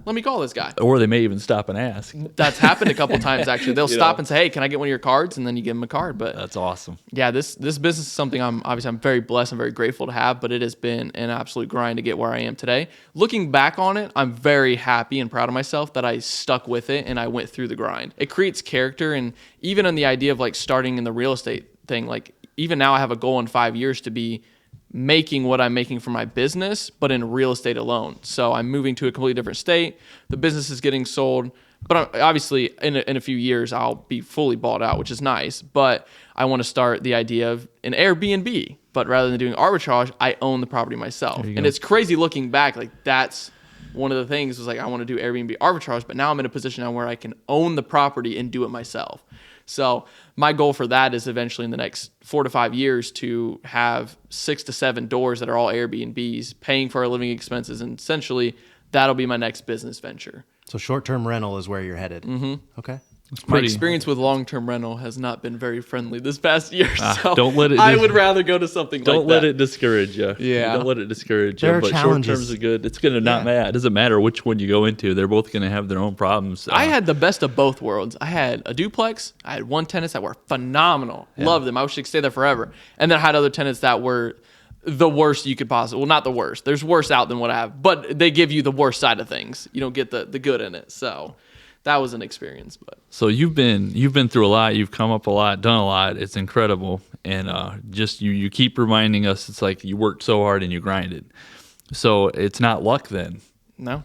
D: let me call this guy.
A: Or they may even stop and ask.
D: That's happened a couple times, actually. They'll stop and say, hey, can I get one of your cards? And then you give them a card. But
A: that's awesome.
D: Yeah, this business is something I'm very blessed and very grateful to have, but it has been an absolute grind to get where I am today. Looking back on it, I'm very happy and proud of myself that I stuck with it and I went through the grind. It creates character, and even on the idea of like starting in the real estate thing, like even now I have a goal in 5 years to be making what I'm making for my business, but in real estate alone. So I'm moving to a completely different state. The business is getting sold. But obviously, in a few years, I'll be fully bought out, which is nice. But I want to start the idea of an Airbnb. But rather than doing arbitrage, I own the property myself. And it's crazy looking back. Like, that's one of the things was like, I want to do Airbnb arbitrage. But now I'm in a position now where I can own the property and do it myself. So my goal for that is eventually in the next 4 to 5 years to have 6 to 7 doors that are all Airbnbs, paying for our living expenses. And essentially, that'll be my next business venture.
B: So short-term rental is where you're headed. Mm-hmm. Okay.
D: My experience with long-term rental has not been very friendly this past year, so
A: don't let it
D: I would rather go to something like that.
A: Don't let it discourage you.
D: Yeah.
A: Don't let it discourage
B: There
A: you.
B: are
A: But short
B: challenges.
A: terms are good. It's going to not matter. It doesn't matter which one you go into. They're both going to have their own problems.
D: I had the best of both worlds. I had a duplex. I had one tenants that were phenomenal. Loved them. I wish I could stay there forever. And then I had other tenants that were the worst you could possibly. Well, not the worst. There's worse out than what I have. But they give you the worst side of things. You don't get the good in it. So that was an experience. But
A: So you've been through a lot. You've come up a lot, done a lot. It's incredible, and just you keep reminding us. It's like you worked so hard and you grinded. So it's not luck then,
D: no.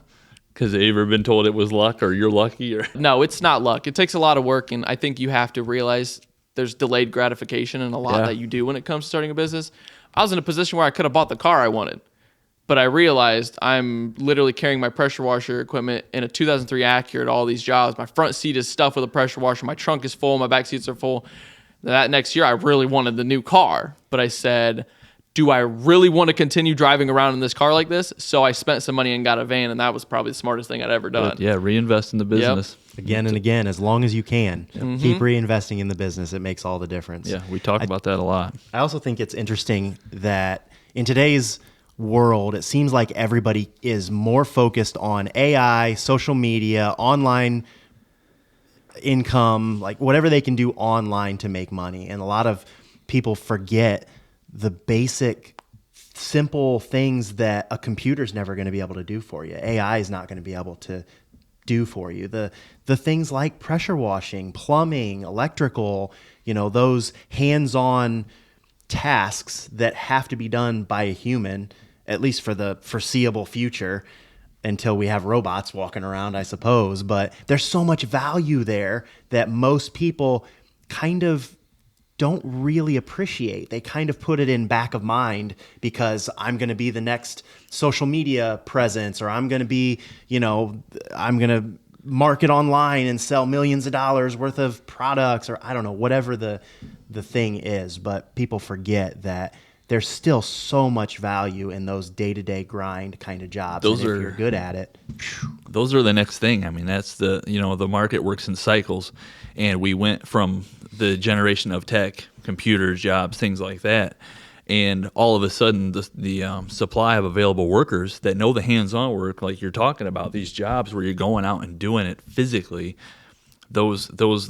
A: because have you ever been told it was luck or you're lucky or?
D: No, it's not luck. It takes a lot of work, and I think you have to realize there's delayed gratification in a lot that you do when it comes to starting a business. I was in a position where I could have bought the car I wanted, but I realized I'm literally carrying my pressure washer equipment in a 2003 Acura at all these jobs. My front seat is stuffed with a pressure washer. My trunk is full. My back seats are full. That next year, I really wanted the new car, but I said, do I really want to continue driving around in this car like this? So I spent some money and got a van, and that was probably the smartest thing I'd ever done.
A: Yeah, reinvest in the business.
B: Again and again, as long as you can. Keep reinvesting in the business. It makes all the difference.
A: Yeah, we talk about that a lot.
B: I also think it's interesting that in today's world, it seems like everybody is more focused on AI, social media, online income, like whatever they can do online to make money. And a lot of people forget the basic, simple things that a computer's never going to be able to do for you. AI is not going to be able to do for you. The things like pressure washing, plumbing, electrical, those hands-on tasks that have to be done by a human, at least for the foreseeable future, until we have robots walking around, I suppose. But there's so much value there that most people kind of don't really appreciate. They kind of put it in back of mind because I'm going to be the next social media presence, or I'm going to be, I'm going to market online and sell millions of dollars worth of products, or I don't know, whatever the thing is. But people forget that there's still so much value in those day-to-day grind kind of jobs. If you're good at it.
A: Those are the next thing. I mean, that's the market works in cycles, and we went from the generation of tech, computers, jobs, things like that, and all of a sudden the supply of available workers that know the hands-on work, like you're talking about, these jobs where you're going out and doing it physically, the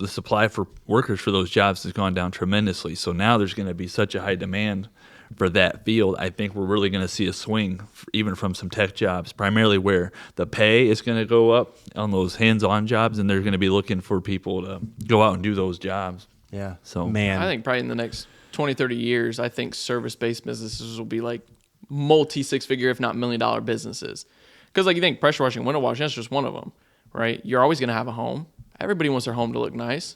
A: supply for workers for those jobs has gone down tremendously. So now there's going to be such a high demand for that field. I think we're really going to see a swing even from some tech jobs, primarily where the pay is going to go up on those hands-on jobs, and they're going to be looking for people to go out and do those jobs.
B: Yeah.
A: So
B: man,
D: I think probably in the next 20, 30 years, I think service-based businesses will be like multi-six-figure, if not million-dollar businesses. Because like you think pressure washing, window washing, that's just one of them, right? You're always going to have a home. Everybody wants their home to look nice.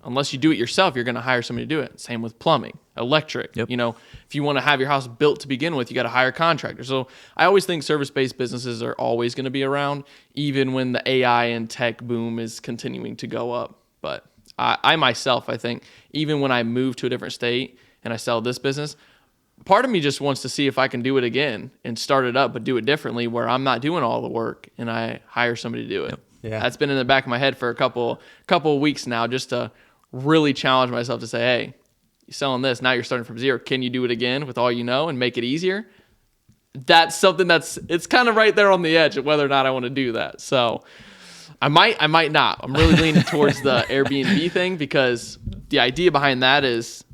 D: Unless you do it yourself, you're going to hire somebody to do it. Same with plumbing, electric.
A: Yep.
D: If you want to have your house built to begin with, you got to hire contractors. So I always think service-based businesses are always going to be around, even when the AI and tech boom is continuing to go up. But I myself, I think, even when I move to a different state and I sell this business, part of me just wants to see if I can do it again and start it up, but do it differently, where I'm not doing all the work and I hire somebody to do it. Yep.
B: Yeah.
D: That's been in the back of my head for a couple of weeks now, just to really challenge myself to say, hey, you're selling this, now you're starting from zero. Can you do it again with all you know and make it easier? That's something it's kind of right there on the edge of whether or not I want to do that. So I might not. I'm really leaning towards the Airbnb thing, because the idea behind that is,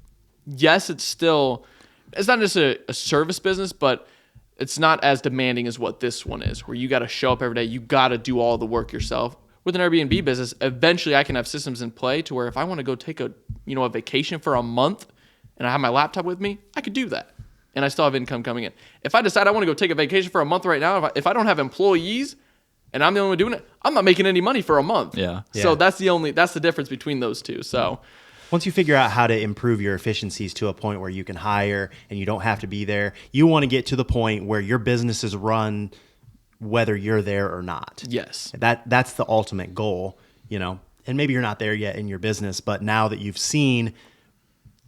D: yes, it's not just a service business, but it's not as demanding as what this one is, where you got to show up every day. You got to do all the work yourself. With an Airbnb business, eventually I can have systems in play to where if I want to go take a vacation for a month and I have my laptop with me, I could do that. And I still have income coming in. If I decide I want to go take a vacation for a month right now, if I don't have employees, and I'm the only one doing it, I'm not making any money for a month.
A: Yeah.
D: So that's the difference between those two. So
B: once you figure out how to improve your efficiencies to a point where you can hire and you don't have to be there, you want to get to the point where your business is run whether you're there or not.
D: yes.
B: That's the ultimate goal, you know. And maybe you're not there yet in your business, but now that you've seen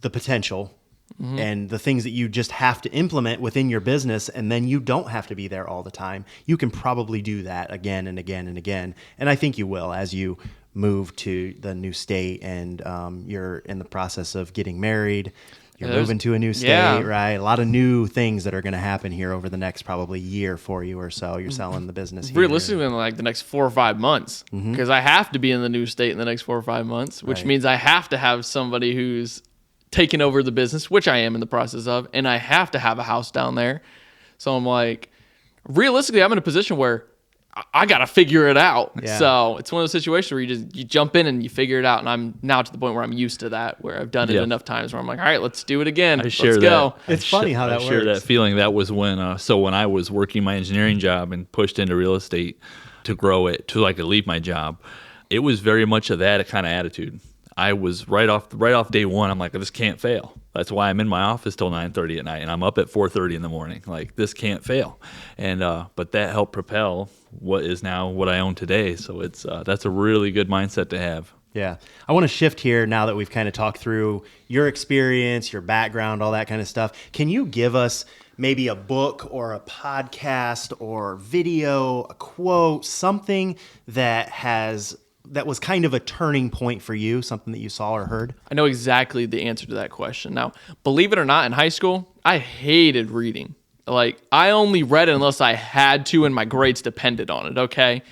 B: the potential and the things that you just have to implement within your business, and then you don't have to be there all the time, you can probably do that again and again and again. And I think you will as you move to the new state and you're in the process of getting married. You're moving to a new state, right? A lot of new things that are going to happen here over the next probably year for you or so. You're selling the business here.
D: Realistically, in like the next 4 or 5 months, because I have to be in the new state in the next 4 or 5 months, which means I have to have somebody who's taking over the business, which I am in the process of, and I have to have a house down there. So I'm like, realistically, I'm in a position where I got to figure it out.
B: Yeah.
D: So it's one of those situations where you jump in and you figure it out. And I'm now to the point where I'm used to that, where I've done it enough times where I'm like, all right, let's do it again. Let's go.
B: It's funny how that
A: I share
B: works.
A: that feeling. That was when I was working my engineering job and pushed into real estate to grow it to I could leave my job. It was very much of that kind of attitude. I was right off day one. I'm like, this can't fail. That's why I'm in my office till 9:30 at night, and I'm up at 4:30 in the morning. Like, this can't fail. And but that helped propel what is now what I own today. So it's that's a really good mindset to have.
B: Yeah. I want to shift here now that we've kind of talked through your experience, your background, all that kind of stuff. Can you give us maybe a book or a podcast or video, a quote, something that was kind of a turning point for you, something that you saw or heard?
D: I know exactly the answer to that question. Now, believe it or not, in high school, I hated reading. Like, I only read it unless I had to and my grades depended on it, okay?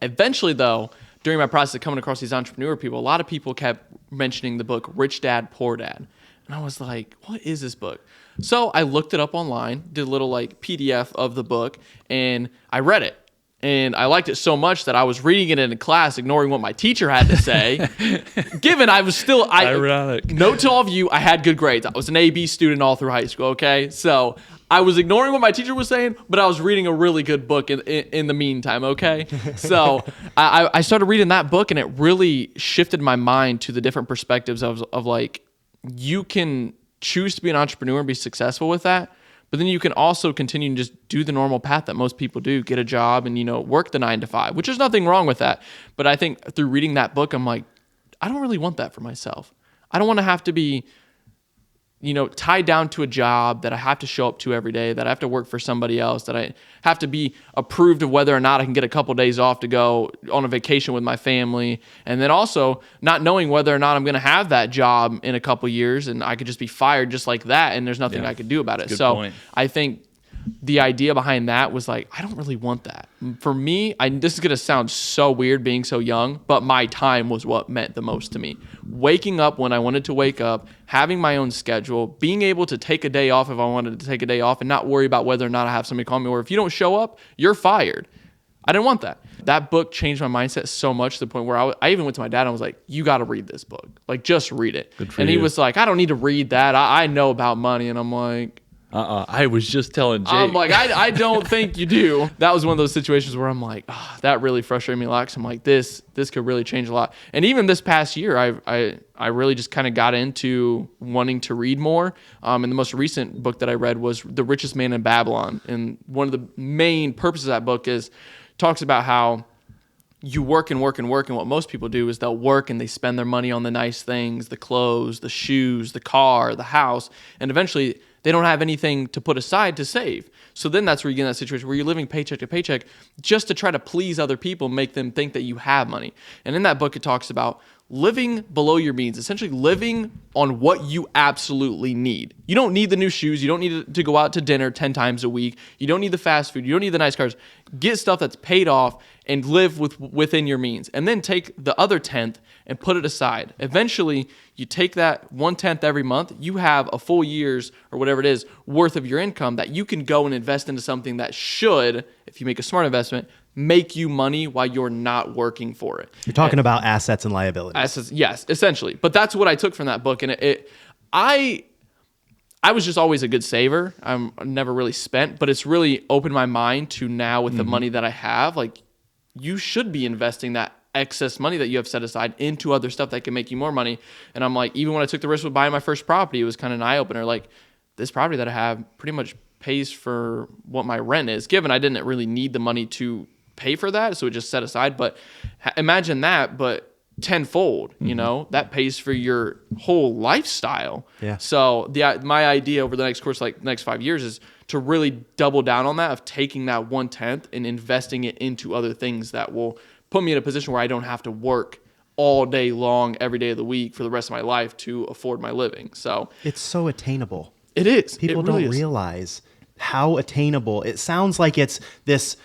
D: Eventually, though, during my process of coming across these entrepreneur people, a lot of people kept mentioning the book Rich Dad, Poor Dad. And I was like, what is this book? So I looked it up online, did a little like PDF of the book, and I read it. And I liked it so much that I was reading it in class, ignoring what my teacher had to say. Given I was still...
A: Ironic.
D: Note to all of you, I had good grades. I was an A/B student all through high school, okay? So I was ignoring what my teacher was saying, but I was reading a really good book in the meantime, okay? So I started reading that book, and it really shifted my mind to the different perspectives of like, you can choose to be an entrepreneur and be successful with that. But then you can also continue and just do the normal path that most people do, get a job and, work the 9 to 5, which there's nothing wrong with that. But I think through reading that book, I'm like, I don't really want that for myself. I don't want to have to be, tied down to a job that I have to show up to every day, that I have to work for somebody else, that I have to be approved of whether or not I can get a couple days off to go on a vacation with my family. And then also not knowing whether or not I'm going to have that job in a couple years and I could just be fired just like that. And there's nothing I could do about it. So point. I think the idea behind that was like, I don't really want that. For me, this is going to sound so weird being so young, but my time was what meant the most to me. Waking up when I wanted to wake up, having my own schedule, being able to take a day off if I wanted to take a day off and not worry about whether or not I have somebody call me, or if you don't show up, you're fired. I didn't want that. That book changed my mindset so much to the point where I even went to my dad and was like, you got to read this book. Like, just read it. And he was like, I don't need to read that. I know about money. And I'm like...
A: I was just telling Jake.
D: I'm like, I don't think you do. That was one of those situations where I'm like, that really frustrated me a lot. 'Cause I'm like, this could really change a lot. And even this past year, I really just kind of got into wanting to read more. And the most recent book that I read was The Richest Man in Babylon. And one of the main purposes of that book talks about how you work and work and work, and what most people do is they'll work and they spend their money on the nice things, the clothes, the shoes, the car, the house, and eventually they don't have anything to put aside to save. So then that's where you get in that situation where you're living paycheck to paycheck just to try to please other people, make them think that you have money. And in that book, it talks about living below your means, essentially living on what you absolutely need. You don't need the new shoes. You don't need to go out to dinner 10 times a week. You don't need the fast food. You don't need the nice cars. Get stuff that's paid off and live within your means. And then take the other 10th and put it aside. Eventually, you take that 1/10 every month, you have a full year's or whatever it is worth of your income that you can go and invest into something that should, if you make a smart investment, make you money while you're not working for it.
B: You're talking about assets and liabilities.
D: Assets, yes, essentially. But that's what I took from that book. And I was just always a good saver. I never really spent, but it's really opened my mind to now with the money that I have. Like, you should be investing that excess money that you have set aside into other stuff that can make you more money. And I'm like, even when I took the risk with buying my first property, it was kind of an eye opener. Like, this property that I have pretty much pays for what my rent is, given I didn't really need the money to pay for that. So it just set aside. But imagine that, but tenfold, you know, that pays for your whole lifestyle.
B: Yeah.
D: So my idea over the next 5 years is to really double down on that, of taking that 1/10 and investing it into other things that will put me in a position where I don't have to work all day long, every day of the week for the rest of my life to afford my living. So
B: it's so attainable.
D: It is.
B: People don't realize how attainable. It sounds like it's this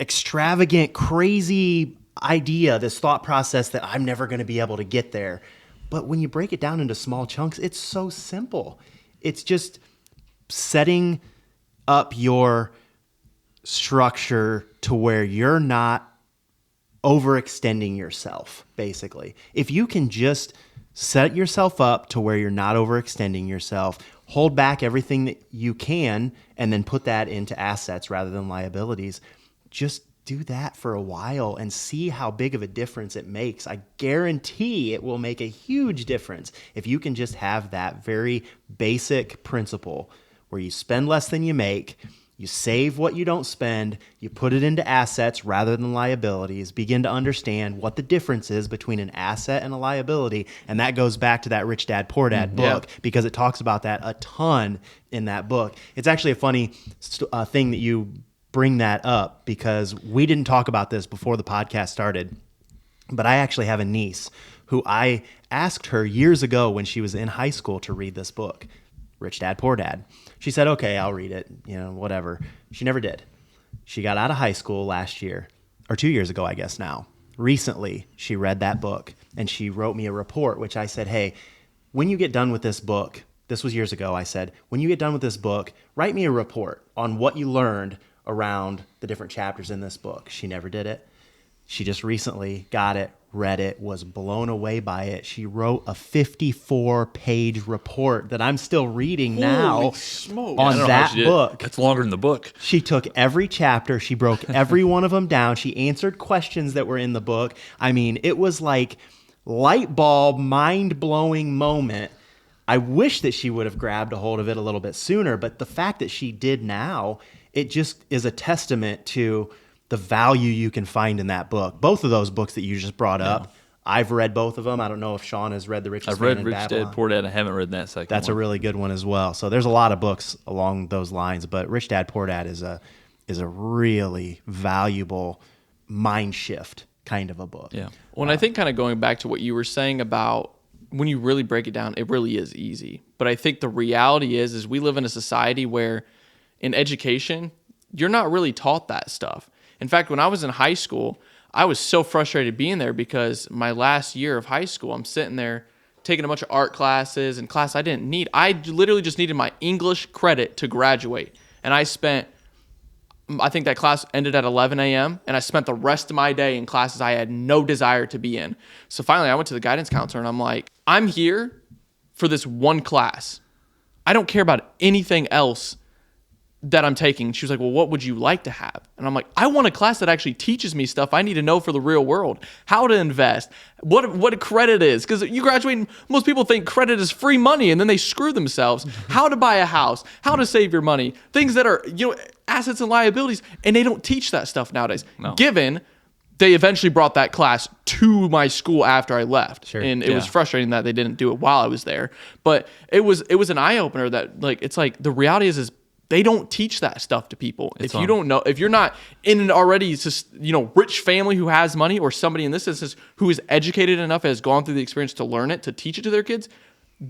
B: extravagant, crazy idea, this thought process that I'm never going to be able to get there. But when you break it down into small chunks, it's so simple. It's just setting up your structure to where you're not overextending yourself, basically. If you can just set yourself up to where you're not overextending yourself, hold back everything that you can, and then put that into assets rather than liabilities, just do that for a while and see how big of a difference it makes. I guarantee it will make a huge difference if you can just have that very basic principle where you spend less than you make, you save what you don't spend, you put it into assets rather than liabilities, begin to understand what the difference is between an asset and a liability. And that goes back to that Rich Dad, Poor Dad book, because it talks about that a ton in that book. It's actually a funny thing that you bring that up, because we didn't talk about this before the podcast started, but I actually have a niece who I asked her years ago when she was in high school to read this book, Rich Dad, Poor Dad. She said, okay, I'll read it, whatever. She never did. She got out of high school last year, or 2 years ago, I guess now. Recently, she read that book, and she wrote me a report, which I said, hey, when you get done with this book, this was years ago, I said, when you get done with this book, write me a report on what you learned around the different chapters in this book. She never did it. She just recently got it, read it, was blown away by it. She wrote a 54-page report that I'm still reading now on that book.
A: That's longer than the book.
B: She took every chapter. She broke every one of them down. She answered questions that were in the book. I mean, it was like light bulb, mind-blowing moment. I wish that she would have grabbed a hold of it a little bit sooner, but the fact that she did now, it just is a testament to the value you can find in that book. Both of those books that you just brought up, I've read both of them. I don't know if Sean has read The Richest Man in Babylon.
A: I've read Rich Dad, Poor Dad. I haven't read that second
B: That's
A: one.
B: a really good one as well. So there's a lot of books along those lines, but Rich Dad, Poor Dad is a really valuable mind shift kind of a book.
D: Yeah. Well, and I think kind of going back to what you were saying about when you really break it down, it really is easy. But I think the reality is we live in a society where in education, you're not really taught that stuff. In fact, when I was in high school, I was so frustrated being there because my last year of high school, I'm sitting there taking a bunch of art classes and class I didn't need. I literally just needed my English credit to graduate. And I think that class ended at 11 a.m. and I spent the rest of my day in classes I had no desire to be in. So finally I went to the guidance counselor and I'm like, I'm here for this one class. I don't care about anything else that I'm taking. She was like, well, what would you like to have? And I'm like, I want a class that actually teaches me stuff I need to know for the real world. How to invest, what credit is. Because you graduate and most people think credit is free money and then they screw themselves. How to buy a house, how to save your money, things that are, assets and liabilities. And they don't teach that stuff nowadays. No. Given they eventually brought that class to my school after I left.
B: Sure.
D: And it was frustrating that they didn't do it while I was there. But it was an eye opener that it's like the reality is they don't teach that stuff to people. If you don't know, if you're not in an already rich family who has money, or somebody in this instance who is educated enough, has gone through the experience to learn it, to teach it to their kids,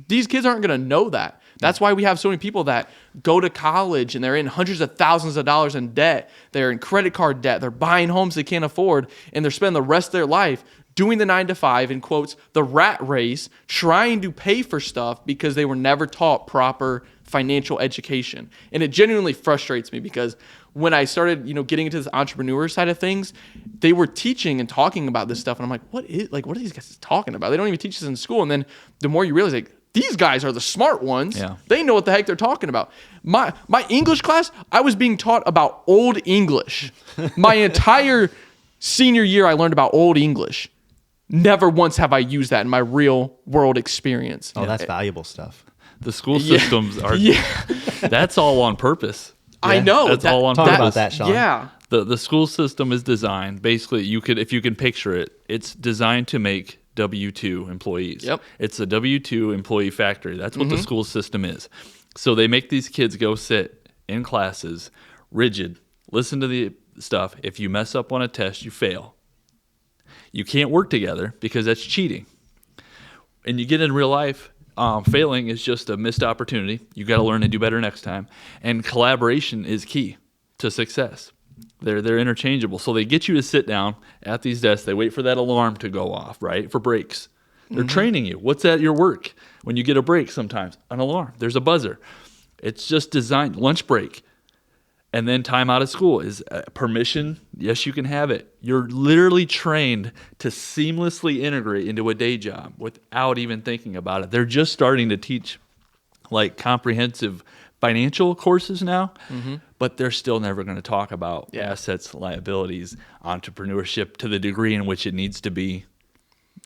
D: these kids aren't going to know that. That's why we have so many people that go to college and they're in hundreds of thousands of dollars in debt. They're in credit card debt. They're buying homes they can't afford, and they're spending the rest of their life doing the 9-to-5, in quotes, the rat race, trying to pay for stuff because they were never taught proper financial education. And it genuinely frustrates me because when I started, getting into this entrepreneur side of things, they were teaching and talking about this stuff. And I'm like, what are these guys talking about? They don't even teach this in school. And then the more you realize, these guys are the smart ones. Yeah. They know what the heck they're talking about. My English class, I was being taught about Old English. My entire Senior year, I learned about Old English. Never once have I used that in my real world experience.
B: Oh, that's valuable stuff.
A: The school systems are. That's all on purpose.
D: I know.
A: That's all on
B: Talk
A: purpose.
B: about that, Sean.
D: Yeah.
A: The school system is designed, basically, if you can picture it, it's designed to make W-2 employees.
D: Yep.
A: It's a W-2 employee factory. That's what the school system is. So they make these kids go sit in classes, rigid, listen to the stuff. If you mess up on a test, you fail. You can't work together because that's cheating. And you get in real life, failing is just a missed opportunity. You got to learn to do better next time. And collaboration is key to success. They're interchangeable. So they get you to sit down at these desks. They wait for that alarm to go off, right, for breaks. They're training you. What's at your work? When you get a break sometimes, an alarm. There's a buzzer. It's just designed. Lunch break. And then time out of school is permission. Yes, you can have it. You're literally trained to seamlessly integrate into a day job without even thinking about it. They're just starting to teach like comprehensive financial courses now, but they're still never going to talk about assets, liabilities, entrepreneurship to the degree in which it needs to be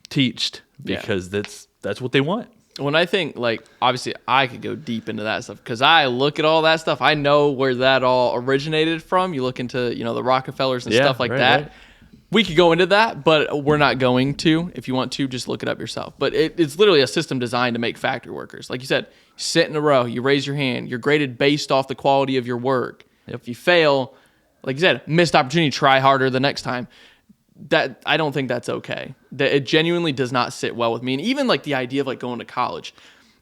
A: taught because that's what they want.
D: When I think, like, obviously I could go deep into that stuff because I look at all that stuff. I know where that all originated from. You look into, the Rockefellers and stuff like that. Right. We could go into that, but we're not going to. If you want to, just look it up yourself. But it's literally a system designed to make factory workers. Like you said, you sit in a row, you raise your hand, you're graded based off the quality of your work. If you fail, like you said, missed opportunity, try harder the next time. That I don't think that's okay. That it genuinely does not sit well with me. And even like the idea of like going to college,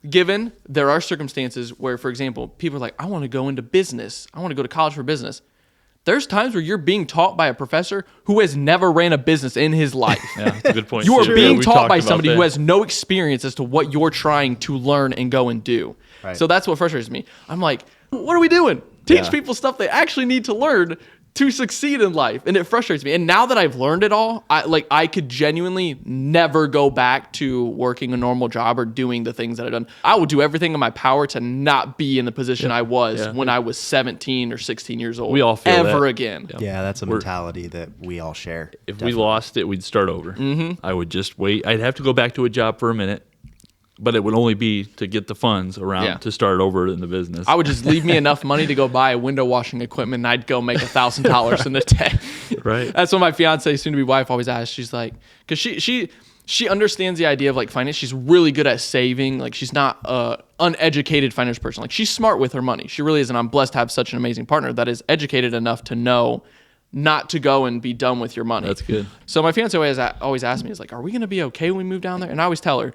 D: given there are circumstances where, for example, people are like, I want to go into business. I want to go to college for business. There's times where you're being taught by a professor who has never ran a business in his life.
A: Yeah, that's a good point.
D: You are being taught by somebody who has no experience as to what you're trying to learn and go and do. Right. So that's what frustrates me. I'm like, what are we doing? Teach people stuff they actually need to learn to succeed in life. And it frustrates me. And now that I've learned it all, I could genuinely never go back to working a normal job or doing the things that I've done. I will do everything in my power to not be in the position I was when I was 17 or 16 years old.
A: We all feel
D: ever
A: that.
D: again.
B: Yeah, that's a mentality that we all share.
A: If we lost it, we'd start over. I would just wait. I'd have to go back to a job for a minute, but it would only be to get the funds around to start over in the business.
D: I would just leave me enough money to go buy window washing equipment, and I'd go make $1,000 in a day. Right. That's what my fiance, soon-to-be wife, always asks. She's like, because she understands the idea of like finance. She's really good at saving. Like she's not a uneducated finance person. Like she's smart with her money. She really is, and I'm blessed to have such an amazing partner that is educated enough to know not to go and be done with your money.
A: That's good.
D: So my fiance always asks me, is like, are we going to be okay when we move down there? And I always tell her,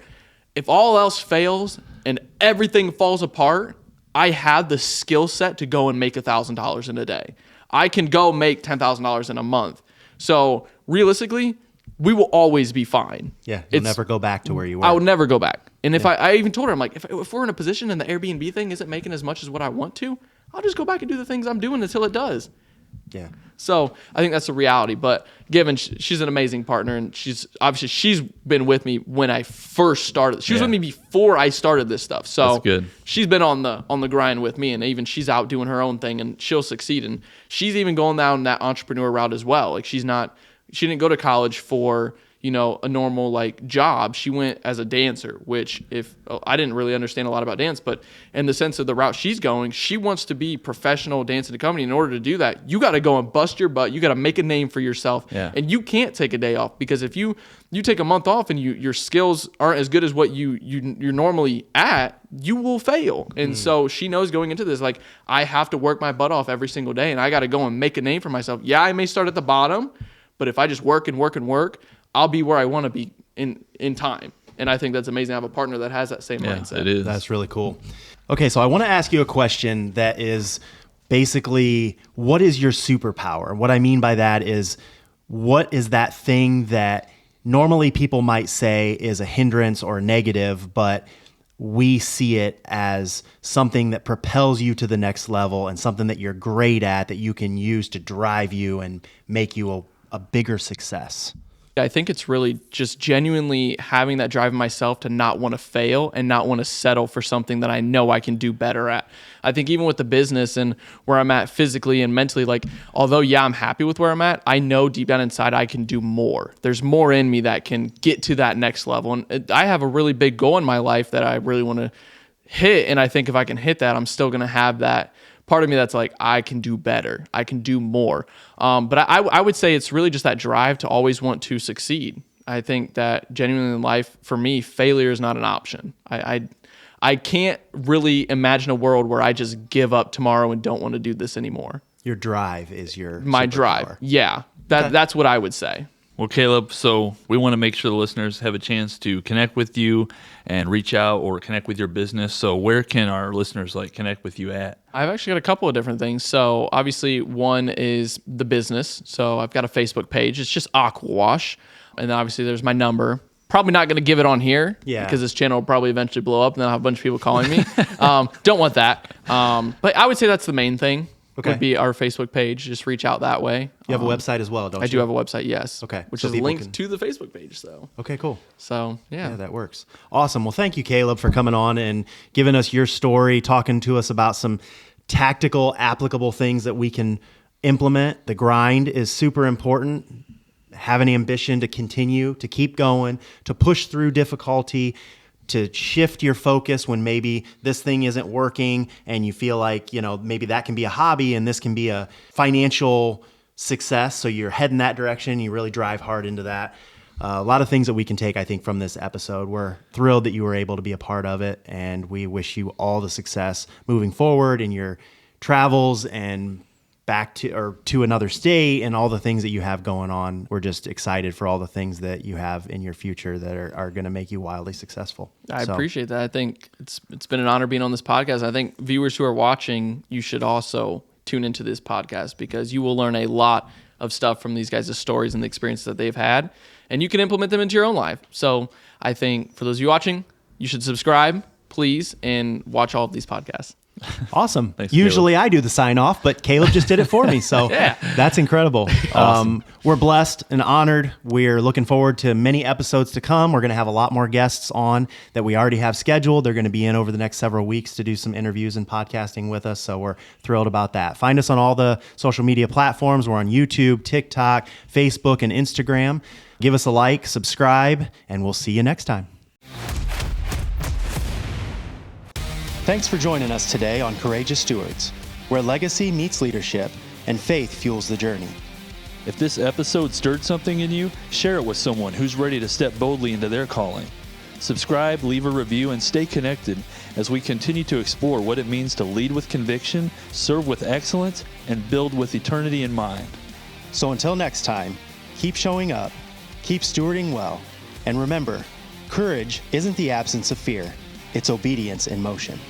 D: if all else fails and everything falls apart, I have the skill set to go and make $1,000 in a day. I can go make $10,000 in a month. So realistically, we will always be fine.
B: Yeah, you'll never go back to where you were.
D: I would never go back. And if I even told her, I'm like, if we're in a position and the Airbnb thing isn't making as much as what I want to, I'll just go back and do the things I'm doing until it does.
B: Yeah.
D: So I think that's the reality. But given she's an amazing partner, and she's been with me when I first started. She was with me before I started this stuff. So
A: that's good.
D: She's been on the grind with me, and even she's out doing her own thing, and she'll succeed. And she's even going down that entrepreneur route as well. Like she didn't go to college for a normal like job. She went as a dancer, which I didn't really understand a lot about dance, but in the sense of the route she's going, she wants to be professional dance in the company. In order to do that, you got to go and bust your butt. You got to make a name for yourself, and you can't take a day off, because if you take a month off and your skills aren't as good as what you're normally at, you will fail. And so she knows going into this, like, I have to work my butt off every single day, and I got to go and make a name for myself. Yeah, I may start at the bottom, but if I just work and work and work, I'll be where I want to be in time. And I think that's amazing to have a partner that has that same mindset.
A: It is.
B: That's really cool. Okay, so I want to ask you a question that is basically, what is your superpower? What I mean by that is, what is that thing that normally people might say is a hindrance or negative, but we see it as something that propels you to the next level and something that you're great at that you can use to drive you and make you a bigger success?
D: I think it's really just genuinely having that drive in myself to not want to fail and not want to settle for something that I know I can do better at. I think even with the business and where I'm at physically and mentally, like, although, yeah, I'm happy with where I'm at, I know deep down inside I can do more. There's more in me that can get to that next level. And I have a really big goal in my life that I really want to hit. And I think if I can hit that, I'm still going to have that part of me that's like, I can do better. I can do more. But I would say it's really just that drive to always want to succeed. I think that genuinely in life, for me, failure is not an option. I can't really imagine a world where I just give up tomorrow and don't want to do this anymore.
B: Your drive is
D: my
B: superpower.
D: drive. Yeah, that's what I would say.
A: Well, Kaleb, so we want to make sure the listeners have a chance to connect with you and reach out or connect with your business. So where can our listeners connect with you at?
D: I've actually got a couple of different things. So obviously one is the business. So I've got a Facebook page. It's just AquaWash. And then obviously there's my number. Probably not going to give it on here because this channel will probably eventually blow up and then I'll have a bunch of people calling me. Don't want that. But I would say that's the main thing. Would be our Facebook page. Just reach out that way.
B: You have a website as well, don't you?
D: I do have a website, yes.
B: Okay.
D: Which
B: So
D: is
B: people
D: linked
B: can-
D: to the Facebook page, so.
B: Okay, cool.
D: So,
B: Yeah,
D: yeah.
B: that works. Awesome. Well, thank you, Kaleb, for coming on and giving us your story, talking to us about some tactical, applicable things that we can implement. The grind is super important. Have an ambition to continue, to keep going, to push through difficulty, to shift your focus when maybe this thing isn't working and you feel like, maybe that can be a hobby and this can be a financial success. So you're heading that direction. You really drive hard into that. A lot of things that we can take, I think, from this episode. We're thrilled that you were able to be a part of it, and we wish you all the success moving forward in your travels and back to another state and all the things that you have going on. We're just excited for all the things that you have in your future that are going to make you wildly successful.
D: I appreciate that. I think it's been an honor being on this podcast. I think viewers who are watching, you should also tune into this podcast because you will learn a lot of stuff from these guys' stories and the experiences that they've had, and you can implement them into your own life. So I think for those of you watching, you should subscribe, please, and watch all of these podcasts.
B: Awesome.
A: Thanks,
B: Usually I do the sign off, but Kaleb just did it for me. So that's incredible.
A: Awesome.
B: We're blessed and honored. We're looking forward to many episodes to come. We're going to have a lot more guests on that we already have scheduled. They're going to be in over the next several weeks to do some interviews and podcasting with us. So we're thrilled about that. Find us on all the social media platforms. We're on YouTube, TikTok, Facebook, and Instagram. Give us a like, subscribe, and we'll see you next time.
C: Thanks for joining us today on Courageous Stewards, where legacy meets leadership and faith fuels the journey.
A: If this episode stirred something in you, share it with someone who's ready to step boldly into their calling. Subscribe, leave a review, and stay connected as we continue to explore what it means to lead with conviction, serve with excellence, and build with eternity in mind.
C: So until next time, keep showing up, keep stewarding well, and remember, courage isn't the absence of fear, it's obedience in motion.